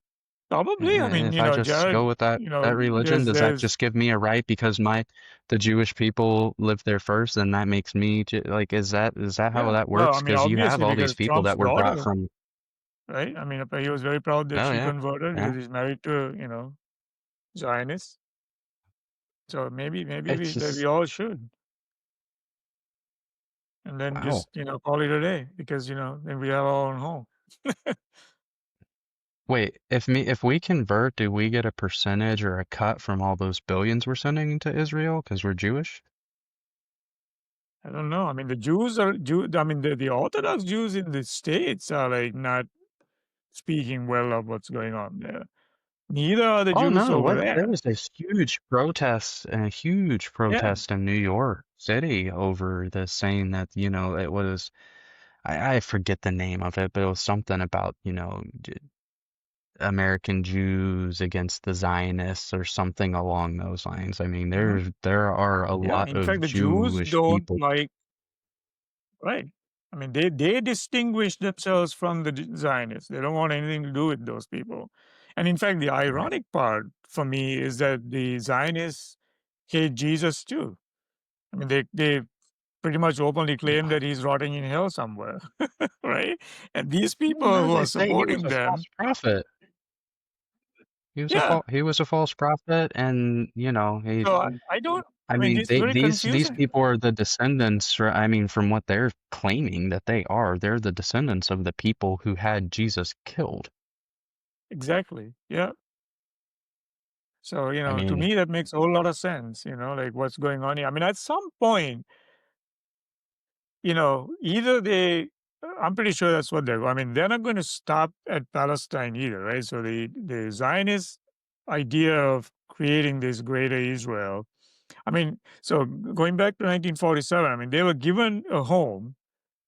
Speaker 3: Probably, I mean,
Speaker 2: If I just
Speaker 3: Jared,
Speaker 2: go with that religion, does that
Speaker 3: there's
Speaker 2: just give me a right because the Jewish people lived there first, and that makes me like, is that how
Speaker 3: yeah.
Speaker 2: that
Speaker 3: Well, I
Speaker 2: works?
Speaker 3: mean,
Speaker 2: Because you have
Speaker 3: obviously,
Speaker 2: all these
Speaker 3: because
Speaker 2: people
Speaker 3: Trump's
Speaker 2: that were brought
Speaker 3: daughter,
Speaker 2: from.
Speaker 3: right? I mean, he was very proud that
Speaker 2: Oh
Speaker 3: she
Speaker 2: yeah,
Speaker 3: converted
Speaker 2: yeah.
Speaker 3: because he's married to, Zionists. So maybe
Speaker 2: It's
Speaker 3: we
Speaker 2: just
Speaker 3: all should. And then
Speaker 2: wow.
Speaker 3: just, call it a day because, then we have our own home.
Speaker 2: Wait, if we convert, do we get a percentage or a cut from all those billions we're sending to Israel because we're Jewish?
Speaker 3: I don't know. I mean, the Jews are I mean, the Orthodox Jews in the States are like not speaking well of what's going on there. Neither are the
Speaker 2: Oh
Speaker 3: Jews
Speaker 2: no,
Speaker 3: over
Speaker 2: there
Speaker 3: there.
Speaker 2: was this huge protest and a huge
Speaker 3: Yeah.
Speaker 2: protest in New York City over this, saying that, it was, I forget the name of it, but it was something about, American Jews against the Zionists or something along those lines. I mean,
Speaker 3: Uh-huh.
Speaker 2: there are a
Speaker 3: Yeah.
Speaker 2: lot
Speaker 3: In
Speaker 2: of
Speaker 3: fact, the Jews
Speaker 2: Jewish
Speaker 3: don't
Speaker 2: people.
Speaker 3: like, right. I mean, they distinguish themselves from the Zionists. They don't want anything to do with those people. And in fact, the
Speaker 2: Right.
Speaker 3: ironic part for me is that the Zionists hate Jesus too. I mean, they pretty much openly claim that he's rotting in hell somewhere, right? And these
Speaker 2: Well,
Speaker 3: people
Speaker 2: no,
Speaker 3: who
Speaker 2: they
Speaker 3: are
Speaker 2: say he was
Speaker 3: supporting
Speaker 2: a false
Speaker 3: them,
Speaker 2: prophet.
Speaker 3: Yeah.
Speaker 2: He was a false prophet, and you know,
Speaker 3: So I don't.
Speaker 2: I
Speaker 3: I mean,
Speaker 2: mean,
Speaker 3: it's very
Speaker 2: these
Speaker 3: confusing.
Speaker 2: people are the descendants. I mean, from what they're claiming that they are, they're the descendants of the people who had Jesus killed.
Speaker 3: Exactly. Yeah. So,
Speaker 2: I
Speaker 3: to
Speaker 2: mean,
Speaker 3: me, that makes a whole lot of sense, like what's going on here. I mean, at some point, either I'm pretty sure that's what I mean, they're not going to stop at Palestine either, right? So the Zionist idea of creating this greater Israel, I mean, so going back to 1947, I mean, they were given a home,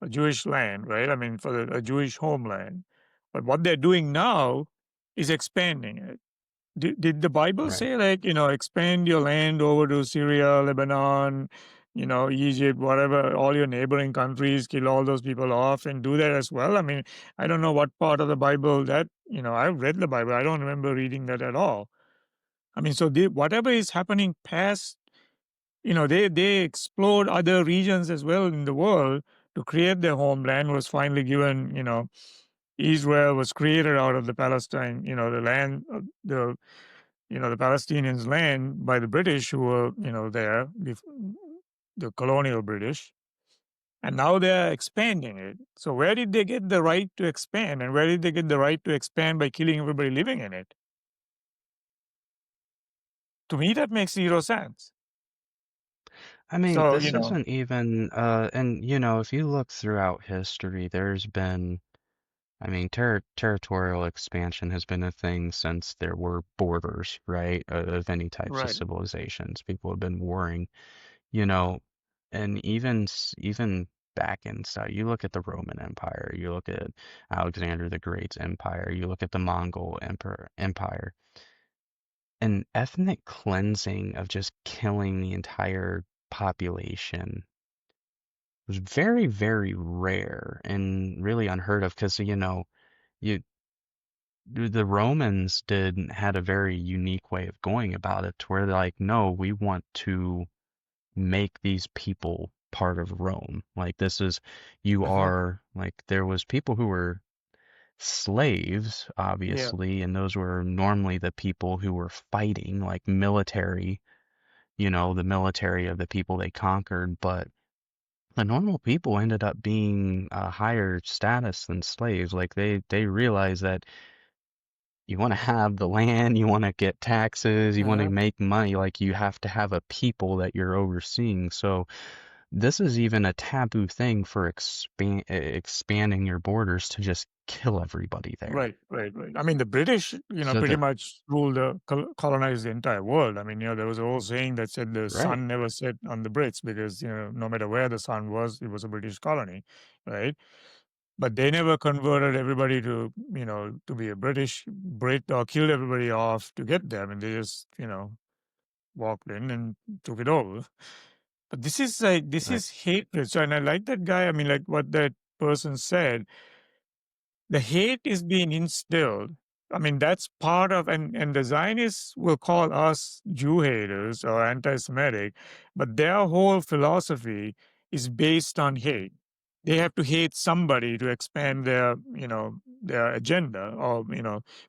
Speaker 3: a Jewish land, right? I mean, for a Jewish homeland. But what they're doing now is expanding it. Did the Bible
Speaker 2: right.
Speaker 3: say, like, expand your land over to Syria, Lebanon, Egypt, whatever, all your neighboring countries, kill all those people off and do that as well? I mean, I don't know what part of the Bible that, I've read the Bible. I don't remember reading that at all. I mean, so whatever is happening past, they explored other regions as well in the world to create their homeland, was finally given, Israel was created out of the Palestine, the land, the Palestinians' land by the British who were, there, the colonial British, and now they're expanding it. So where did they get the right to expand, and where did they get the right to expand by killing everybody living in it? To me, that makes zero sense.
Speaker 2: I mean,
Speaker 3: So,
Speaker 2: this isn't even, and you know, if you look throughout history, there's been, I mean, territorial expansion has been a thing since there were borders, right, of any types of
Speaker 3: right,
Speaker 2: civilizations. People have been warring, you know, and even back inside, you look at the Roman Empire, you look at Alexander the Great's empire, you look at the Mongol empire, an ethnic cleansing of just killing the entire population was very, very rare and really unheard of because, you know, you the Romans had a very unique way of going about it to where they're like, no, we want to make these people part of Rome. Like this is, you are like, there was people who were slaves,
Speaker 3: yeah,
Speaker 2: obviously, and those were normally the people who were fighting, like military, you know, the military of the people they conquered, but the normal people ended up being a higher status than slaves. Like they realized that you want to have the land, you want to get taxes, you want to
Speaker 3: uh-huh.
Speaker 2: make money, like you have to have a people that you're overseeing. So this is even a taboo thing for expanding your borders to just kill everybody there.
Speaker 3: Right, right, right. I mean, the British,
Speaker 2: So
Speaker 3: pretty
Speaker 2: that
Speaker 3: much colonized the entire world. I mean, there was a whole saying that said the
Speaker 2: right,
Speaker 3: sun never set on the Brits because, no matter where the sun was, it was a British colony, right? But they never converted everybody to, to be a British Brit or killed everybody off to get there. I mean, they just, walked in and took it over. But this
Speaker 2: right,
Speaker 3: is hatred. So, and I like that guy. I mean, like what that person said, the hate is being instilled. I mean, that's part of, and the Zionists will call us Jew haters or anti Semitic, but their whole philosophy is based on hate. They have to hate somebody to expand their, their agenda or,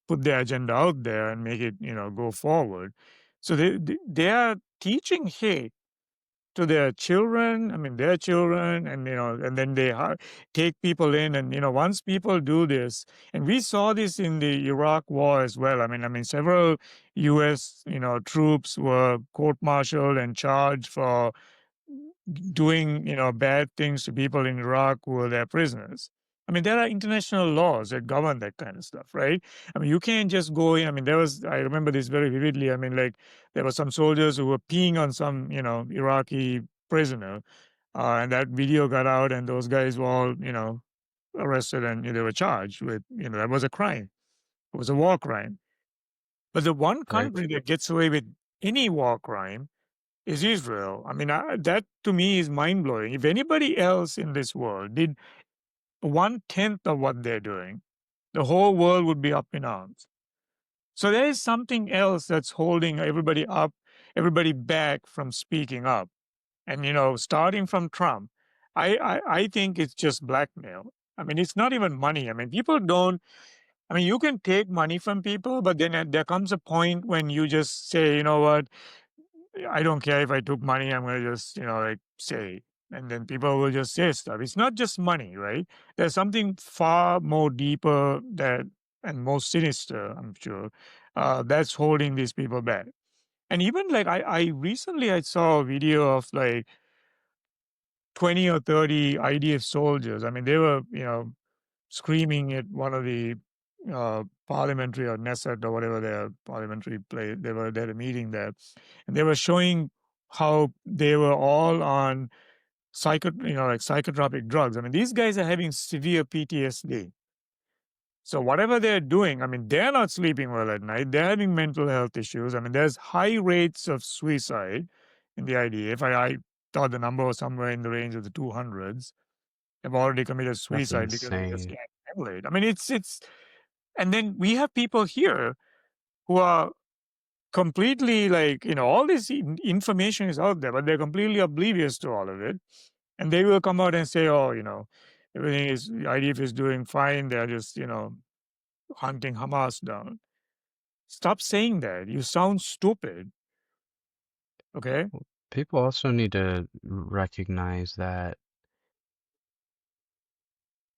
Speaker 3: put their agenda out there and make it, go forward. So they are teaching hate to their children. I mean, their children, and and then they take people in, and once people do this, and we saw this in the Iraq War as well. I mean, several U.S. Troops were court-martialed and charged for doing bad things to people in Iraq who were their prisoners. I mean, there are international laws that govern that kind of stuff, right? I mean, you can't just go in. I mean, I remember this very vividly. I mean, like, there were some soldiers who were peeing on some, Iraqi prisoner, and that video got out, and those guys were all, arrested, and they were charged with, that was a crime. It was a war crime. But the one
Speaker 2: right.
Speaker 3: country that gets away with any war crime is Israel. I mean, that to me is mind blowing. If anybody else in this world did 1/10 of what they're doing, the whole world would be up in arms. So there is something else that's holding everybody up, everybody back from speaking up. And starting from Trump, I think it's just blackmail. I mean, it's not even money. I mean, people don't. I mean, you can take money from people, but then there comes a point when you just say, you know what, I don't care if I took money, I'm going to just, like say, and then people will just say stuff. It's not just money, right? There's something far more deeper that and more sinister, I'm sure, that's holding these people back. And even like I recently I saw a video of like 20 or 30 IDF soldiers. I mean, they were, screaming at one of the parliamentary or Knesset or whatever their parliamentary place, they were at a meeting there, and they were showing how they were all on like psychotropic drugs. I mean, these guys are having severe PTSD. So whatever they're doing, I mean, they're not sleeping well at night. They're having mental health issues. I mean, there's high rates of suicide in the IDF. I thought the number was somewhere in the range of the 200s have already committed
Speaker 2: That's
Speaker 3: suicide because they just
Speaker 2: insane.
Speaker 3: can't handle it. I mean, it's, and then we have people here who are completely like, all this information is out there, but they're completely oblivious to all of it. And they will come out and say, oh, everything is, IDF is doing fine. They're just, hunting Hamas down. Stop saying that. You sound stupid. Okay?
Speaker 2: People also need to recognize that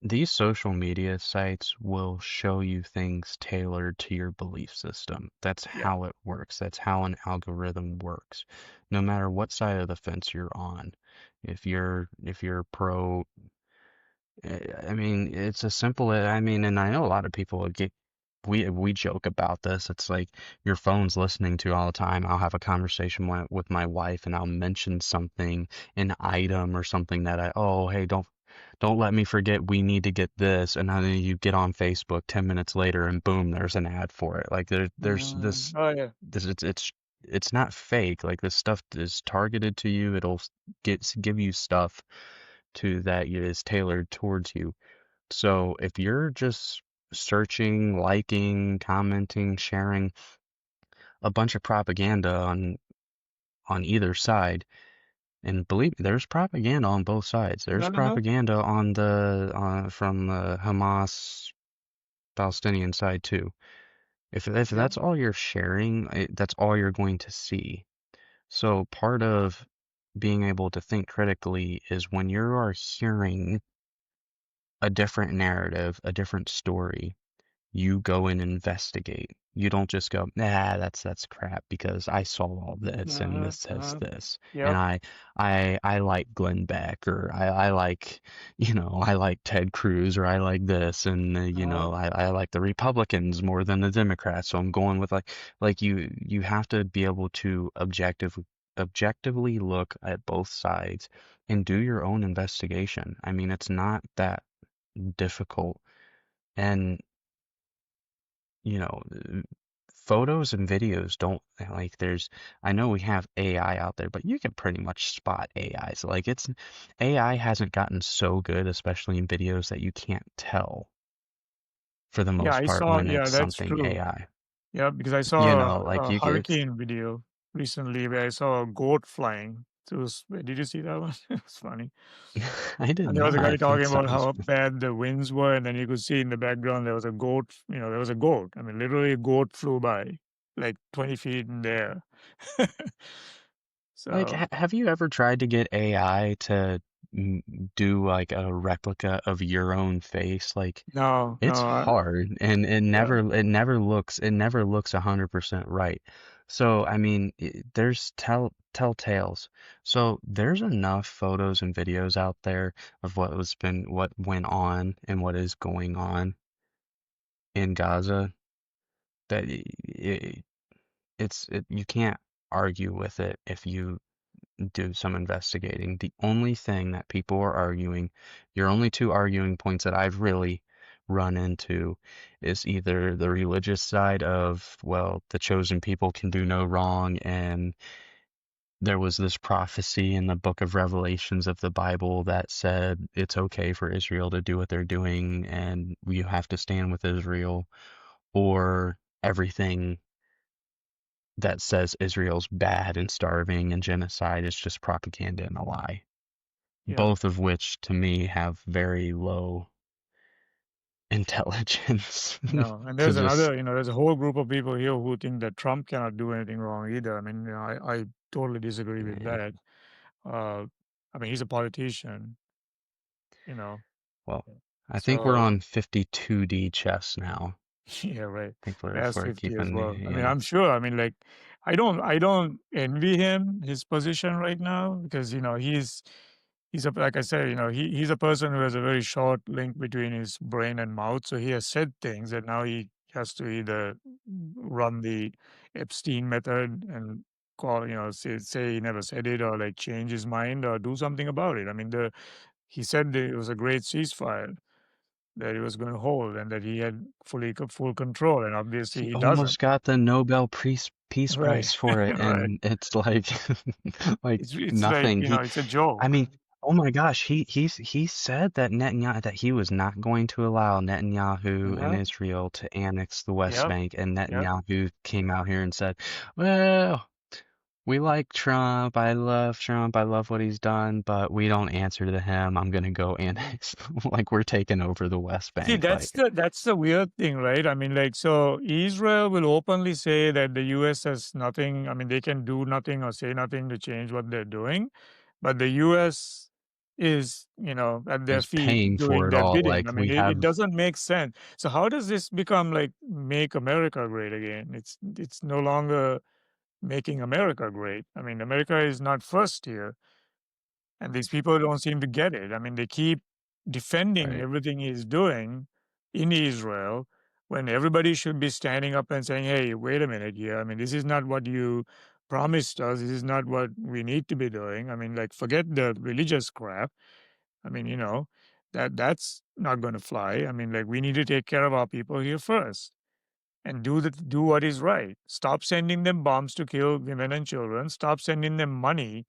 Speaker 2: these social media sites will show you things tailored to your belief system. That's
Speaker 3: Yeah.
Speaker 2: how it works. That's how an algorithm works. No matter what side of the fence you're on. If you're pro, I mean, it's as simple as, I mean, and I know a lot of people get, we joke about this. It's like your phone's listening to all the time. I'll have a conversation with my wife and I'll mention something, an item or something that oh, hey, don't let me forget we need to get this. And then you get on Facebook 10 minutes later and boom, there's an ad for it. Like there's this,
Speaker 3: Oh, yeah.
Speaker 2: it's not fake. Like this stuff is targeted to you. It'll give you stuff that is tailored towards you. So if you're just searching, liking, commenting, sharing a bunch of propaganda on either side, and believe me, there's propaganda on both sides. There's
Speaker 3: No, no, no.
Speaker 2: propaganda on the from the Hamas Palestinian side too. If
Speaker 3: Yeah.
Speaker 2: that's all you're sharing, that's all you're going to see. So part of being able to think critically is when you are hearing a different narrative, a different story, you go and investigate. You don't just go, nah, that's crap because I saw all this and
Speaker 3: Uh-huh.
Speaker 2: this says
Speaker 3: Uh-huh.
Speaker 2: this. And
Speaker 3: Yep.
Speaker 2: I like Glenn Beck or I like, I like Ted Cruz or I like this and
Speaker 3: Uh-huh.
Speaker 2: I like the Republicans more than the Democrats. So I'm going with like you have to be able to objectively look at both sides and do your own investigation. I mean, it's not that difficult. And you know, photos and videos don't like I know we have AI out there, but you can pretty much spot AI. So like AI hasn't gotten so good, especially in videos, that you can't tell for the
Speaker 3: Yeah,
Speaker 2: most
Speaker 3: I
Speaker 2: part
Speaker 3: saw.
Speaker 2: when
Speaker 3: Yeah,
Speaker 2: it's
Speaker 3: that's
Speaker 2: something
Speaker 3: true.
Speaker 2: AI.
Speaker 3: Yeah, because I saw
Speaker 2: Like
Speaker 3: a
Speaker 2: you it's
Speaker 3: hurricane video recently where I saw a goat flying. Did you see that one? It was funny.
Speaker 2: I did
Speaker 3: And there was a guy
Speaker 2: not.
Speaker 3: talking
Speaker 2: That
Speaker 3: about
Speaker 2: sounds
Speaker 3: how bad the winds were, and then you could see in the background there was a goat. There was a goat. I mean, literally a goat flew by, like 20 feet in the air.
Speaker 2: like
Speaker 3: So
Speaker 2: have you ever tried to get AI to mm, do like a replica of your own face? Like
Speaker 3: no, no,
Speaker 2: it's hard and
Speaker 3: yeah,
Speaker 2: it never looks 100% right. So I mean, there's telltales. So there's enough photos and videos out there of what went on and what is going on in Gaza that you can't argue with it if you do some investigating. The only thing that people are arguing, your only two arguing points that I've really run into is either the religious side of, well, the chosen people can do no wrong, and there was this prophecy in the book of Revelations of the Bible that said it's okay for Israel to do what they're doing and you have to stand with Israel, or everything that says Israel's bad and starving and genocide is just propaganda and a lie.
Speaker 3: yeah,
Speaker 2: Both of which to me have very low intelligence.
Speaker 3: No, and
Speaker 2: To
Speaker 3: there's
Speaker 2: just,
Speaker 3: another, there's a whole group of people here who think that Trump cannot do anything wrong either. I mean, I totally disagree with
Speaker 2: yeah.
Speaker 3: that. I mean, he's a politician, you know.
Speaker 2: Well, I think we're
Speaker 3: So
Speaker 2: on 52D chess now.
Speaker 3: yeah, right.
Speaker 2: I think
Speaker 3: It
Speaker 2: we're
Speaker 3: has
Speaker 2: we're
Speaker 3: 50 as
Speaker 2: keeping,
Speaker 3: well. I mean,
Speaker 2: yeah.
Speaker 3: I'm sure. I mean, like, I don't envy him his position right now because he's like I said, he's a person who has a very short link between his brain and mouth. So he has said things that now he has to either run the Epstein method and say he never said it, or like change his mind or do something about it. I mean, he said that it was a great ceasefire that he was going to hold and that he had full control, and obviously
Speaker 2: He
Speaker 3: he doesn't.
Speaker 2: almost got the Nobel Peace
Speaker 3: Right.
Speaker 2: Prize for it,
Speaker 3: Right.
Speaker 2: and it's like like
Speaker 3: It's like,
Speaker 2: nothing.
Speaker 3: it's a
Speaker 2: I
Speaker 3: joke.
Speaker 2: mean, oh my gosh, he said that Netanyahu that he was not going to allow Netanyahu and
Speaker 3: Uh-huh.
Speaker 2: Israel to annex the West
Speaker 3: Yep.
Speaker 2: Bank, and
Speaker 3: Yep.
Speaker 2: Netanyahu came out here and said, "Well, we like Trump. I love Trump. I love what he's done, but we don't answer to him. I'm gonna go annex, like we're taking over the West
Speaker 3: See,
Speaker 2: Bank."
Speaker 3: that's
Speaker 2: Like,
Speaker 3: the weird thing, right? I mean, like, so Israel will openly say that the US has nothing, I mean, they can do nothing or say nothing to change what they're doing, but the US is, at their
Speaker 2: is
Speaker 3: feet
Speaker 2: paying for
Speaker 3: doing
Speaker 2: it
Speaker 3: their
Speaker 2: all.
Speaker 3: bidding. I
Speaker 2: Like
Speaker 3: mean,
Speaker 2: we
Speaker 3: it
Speaker 2: have,
Speaker 3: doesn't make sense. So how does this become like make America great again? It's no longer making America great. I mean, America is not first here. And these people don't seem to get it. I mean, they keep defending
Speaker 2: right.
Speaker 3: everything he's doing in Israel when everybody should be standing up and saying, hey, wait a minute here. I mean, this is not what you promised us. This is not what we need to be doing. I mean, like, forget the religious crap. I mean, that's not going to fly. I mean, like, we need to take care of our people here first and do what is right. Stop sending them bombs to kill women and children. Stop sending them money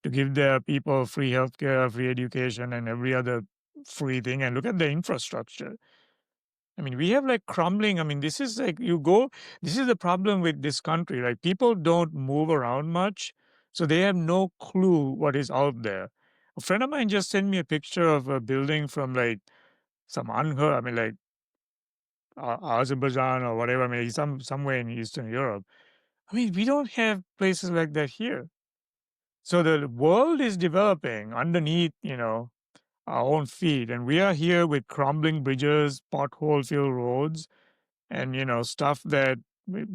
Speaker 3: to give their people free healthcare, free education, and every other free thing. And look at the infrastructure. I mean, we have like crumbling. I mean, this is like this is the problem with this country. Like, people don't move around much, so they have no clue what is out there. A friend of mine just sent me a picture of a building from like some unheard, I mean, like Azerbaijan or whatever. I mean, somewhere in Eastern Europe. I mean, we don't have places like that here. So the world is developing underneath, our own feet. And we are here with crumbling bridges, pothole filled roads, and, stuff that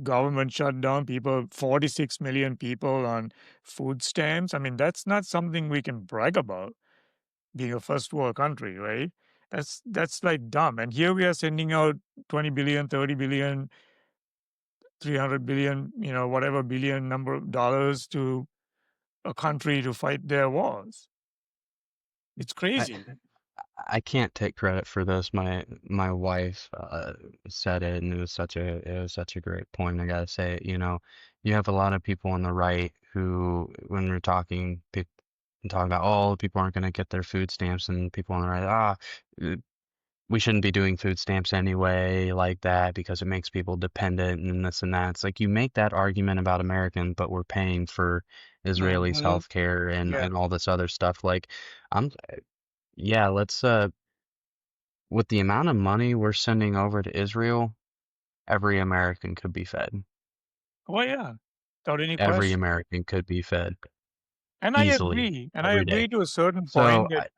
Speaker 3: government shut down people, 46 million people on food stamps. I mean, that's not something we can brag about being a first world country, right? That's like dumb. And here we are sending out 20 billion, 30 billion, 300 billion, whatever billion number of dollars to a country to fight their wars. It's
Speaker 2: I
Speaker 3: crazy.
Speaker 2: I can't take credit for this. My wife said it, and it was such a great point. I gotta say, you have a lot of people on the right who, when we're talking about, oh, people aren't gonna get their food stamps, and people on the right, uh, we shouldn't be doing food stamps anyway, like that, because it makes people dependent and this and that. It's like you make that argument about Americans, but we're paying for Israelis'
Speaker 3: Mhm.
Speaker 2: healthcare
Speaker 3: Yeah.
Speaker 2: and all this other stuff. Like, I'm yeah, let's with the amount of money we're sending over to Israel, every American could be fed.
Speaker 3: Oh, yeah. Without any
Speaker 2: Every
Speaker 3: question.
Speaker 2: American could be fed
Speaker 3: And I
Speaker 2: easily
Speaker 3: agree. And I
Speaker 2: every day.
Speaker 3: agree to a certain
Speaker 2: So,
Speaker 3: point that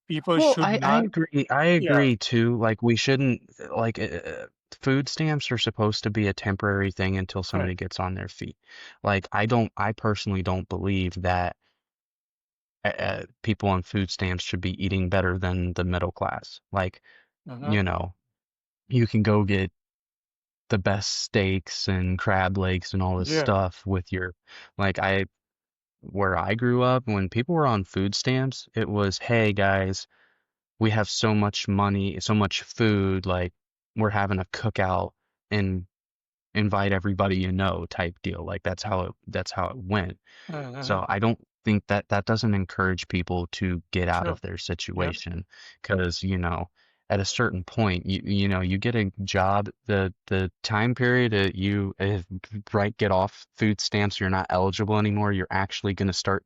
Speaker 3: people
Speaker 2: well,
Speaker 3: should
Speaker 2: I
Speaker 3: not.
Speaker 2: agree. I
Speaker 3: Yeah.
Speaker 2: agree too. Like we shouldn't like food stamps are supposed to be a temporary thing until somebody
Speaker 3: Right.
Speaker 2: gets on their feet. Like I personally don't believe that people on food stamps should be eating better than the middle class. Like,
Speaker 3: Uh-huh.
Speaker 2: you know, you can go get the best steaks and crab legs and all this
Speaker 3: Yeah.
Speaker 2: stuff with your like where I grew up when people were on food stamps, it was, hey guys, we have so much money, so much food, like we're having a cookout and invite everybody you know type deal. Like that's how it went.
Speaker 3: Uh-huh.
Speaker 2: So I don't think that doesn't encourage people to get out
Speaker 3: Sure.
Speaker 2: of their
Speaker 3: Yep.
Speaker 2: situation because, at a certain point, you get a job, the time period you right get off food stamps, you're not eligible anymore, you're actually going to start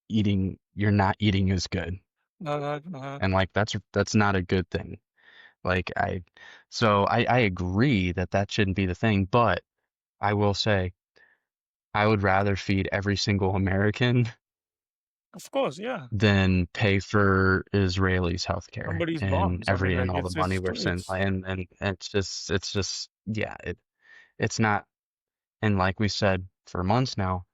Speaker 2: eating, you're not eating as good.
Speaker 3: Uh-huh. Uh-huh.
Speaker 2: And like that's not a good thing. Like I agree that that shouldn't be the thing, but I will say I would rather feed every single American
Speaker 3: Of course, yeah.
Speaker 2: than pay for Israelis' healthcare
Speaker 3: Somebody's
Speaker 2: and
Speaker 3: bombs. I mean, like
Speaker 2: all the money we're sending.
Speaker 3: it's
Speaker 2: And it's just yeah, it's not. And like we said for months now,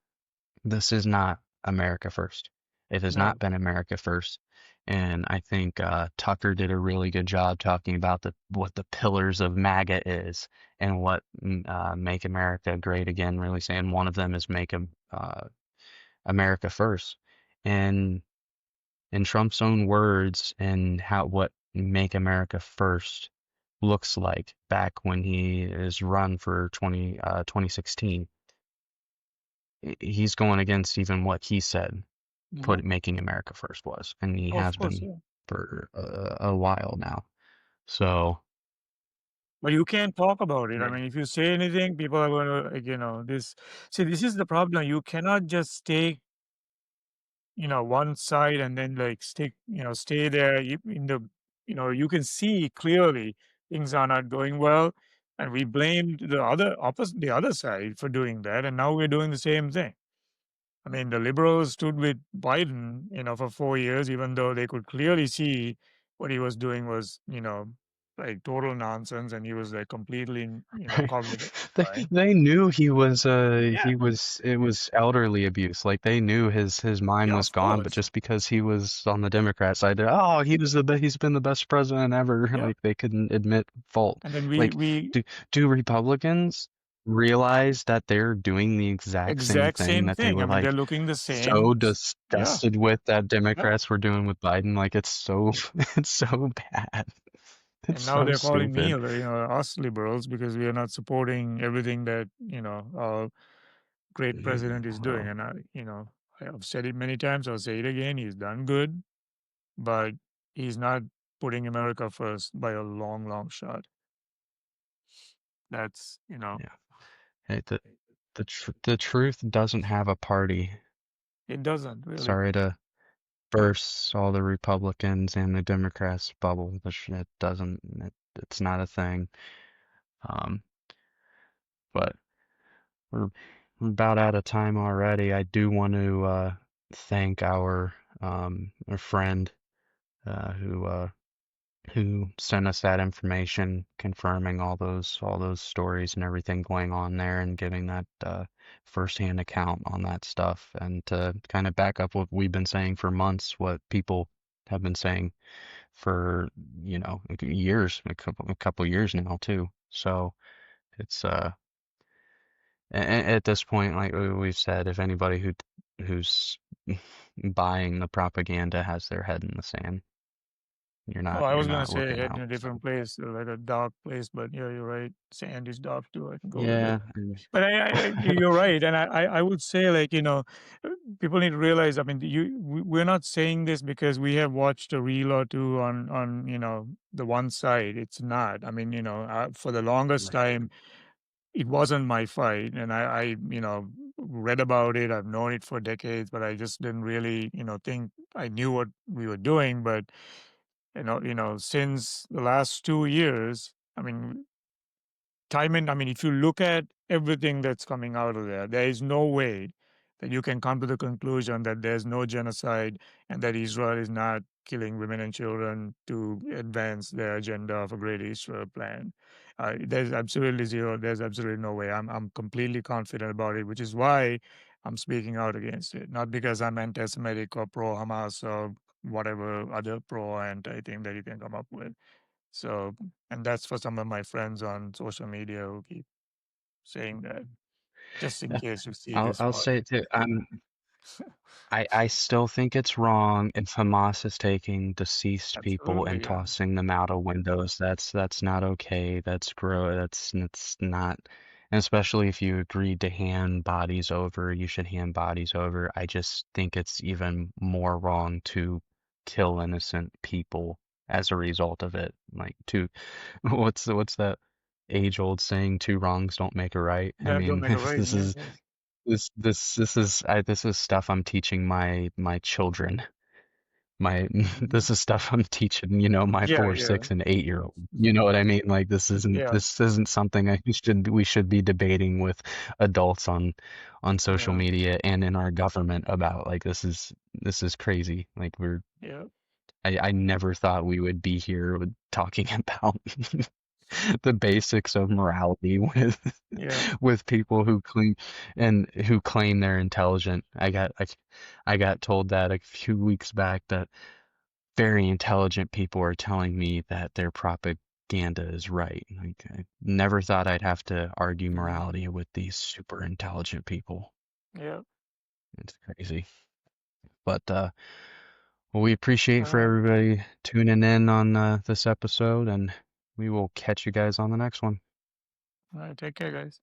Speaker 2: this is not America first. It has
Speaker 3: no,
Speaker 2: not been America first. And I think Tucker did a really good job talking about what the pillars of MAGA is and what Make America Great Again really saying. One of them is America first. And in Trump's own words and how what Make America First looks like back when he is run for 2016, he's going against even what he said
Speaker 3: mhm.
Speaker 2: making America first was, and he
Speaker 3: Oh, of
Speaker 2: has
Speaker 3: course,
Speaker 2: been
Speaker 3: yeah.
Speaker 2: for a while now. So
Speaker 3: But you can't talk about it. I
Speaker 2: yeah,
Speaker 3: mean, if you say anything, people are going to, like, this. See, this is the problem. You cannot just take, one side and then like stay there in the, you can see clearly things are not going well, and we blamed the other side for doing that, and now we're doing the same thing. I mean, the liberals stood with Biden, for 4 years, even though they could clearly see what he was doing was, like total nonsense, and he was like completely, cognitive decline.
Speaker 2: they knew
Speaker 3: Yeah,
Speaker 2: it was elderly abuse. Like they knew his mind
Speaker 3: yeah,
Speaker 2: was
Speaker 3: of
Speaker 2: gone, but
Speaker 3: course.
Speaker 2: just because he was on the Democrat side, he's been the best president ever.
Speaker 3: Yeah,
Speaker 2: Like they couldn't admit fault.
Speaker 3: and then
Speaker 2: Like
Speaker 3: we
Speaker 2: do do Republicans realize that they're doing the exact same
Speaker 3: exact
Speaker 2: thing
Speaker 3: same
Speaker 2: that they
Speaker 3: thing. I
Speaker 2: were
Speaker 3: mean, they're
Speaker 2: like
Speaker 3: looking the
Speaker 2: so
Speaker 3: same. Yeah,
Speaker 2: disgusted with that
Speaker 3: yeah.
Speaker 2: Democrats were doing with Biden? Like it's so it's so bad. It's
Speaker 3: And now
Speaker 2: so
Speaker 3: they're calling me,
Speaker 2: stupid.
Speaker 3: us liberals, because we are not supporting everything that our great president is doing.
Speaker 2: Well,
Speaker 3: And I've said it many times. I'll say it again. He's done good, but he's not putting America first by a long, long shot. That's
Speaker 2: yeah. Hey, the truth doesn't have a party.
Speaker 3: it doesn't really.
Speaker 2: Sorry to burst all the Republicans and the Democrats bubble. It doesn't. It's not a thing. Um, but we're we're about out of time already. I do want to thank our friend who sent us that information confirming all those stories and everything going on there and giving that firsthand account on that stuff and to kind of back up what we've been saying for months, what people have been saying for years, a couple years now too. So it's at this point, like we've said, if anybody who's buying the propaganda has their head in the sand,
Speaker 3: Oh, I
Speaker 2: you're
Speaker 3: was gonna
Speaker 2: not
Speaker 3: say
Speaker 2: looking
Speaker 3: head in
Speaker 2: out.
Speaker 3: a
Speaker 2: So
Speaker 3: different place, like a dark place. But yeah, you're right. Sand is dark too. I can go with it.
Speaker 2: yeah, and
Speaker 3: But you're right, and I would say, like, people need to realize. I mean, we're not saying this because we have watched a reel or two on the one side. It's not. I mean, for the longest
Speaker 2: right.
Speaker 3: time, it wasn't my fight, and I read about it. I've known it for decades, but I just didn't really think I knew what we were doing. But since the last 2 years, I mean, I mean, if you look at everything that's coming out of there, there is no way that you can come to the conclusion that there's no genocide and that Israel is not killing women and children to advance their agenda of a great Israel plan. There's absolutely zero. There's absolutely no way. I'm completely confident about it, which is why I'm speaking out against it. Not because I'm anti-Semitic or pro-Hamas or whatever other pro-anti thing that you can come up with. So, and that's for some of my friends on social media who keep saying that, just in
Speaker 2: Yeah,
Speaker 3: case you see this
Speaker 2: I'll
Speaker 3: part.
Speaker 2: say it too. I still think it's wrong if Hamas is taking deceased people and
Speaker 3: Absolutely, yeah.
Speaker 2: tossing them out of windows. That's not okay. That's gross. That's not. And especially if you agreed to hand bodies over, you should hand bodies over. I just think it's even more wrong to kill innocent people as a result of it. Like what's that age-old saying? Two wrongs don't make a right. I
Speaker 3: That don't
Speaker 2: mean,
Speaker 3: make it right.
Speaker 2: this
Speaker 3: Yeah,
Speaker 2: is
Speaker 3: yes.
Speaker 2: this is stuff I'm teaching my children. this is stuff I'm teaching, my
Speaker 3: Yeah,
Speaker 2: 4,
Speaker 3: yeah,
Speaker 2: 6, and 8-year-old. You know what I mean? Like
Speaker 3: yeah,
Speaker 2: this isn't something we should be debating with adults on social
Speaker 3: yeah,
Speaker 2: media and in our government about. Like this is crazy. Like
Speaker 3: yeah,
Speaker 2: I never thought we would be here talking about the basics of morality with
Speaker 3: yeah,
Speaker 2: with people who claim they're intelligent. I got told that a few weeks back that very intelligent people are telling me that their propaganda is right. Like I never thought I'd have to argue morality with these super intelligent people.
Speaker 3: yeah.
Speaker 2: It's crazy. But well, we appreciate for
Speaker 3: Uh,
Speaker 2: everybody tuning in on this episode, and we will catch you guys on the next one.
Speaker 3: all right, take care, guys.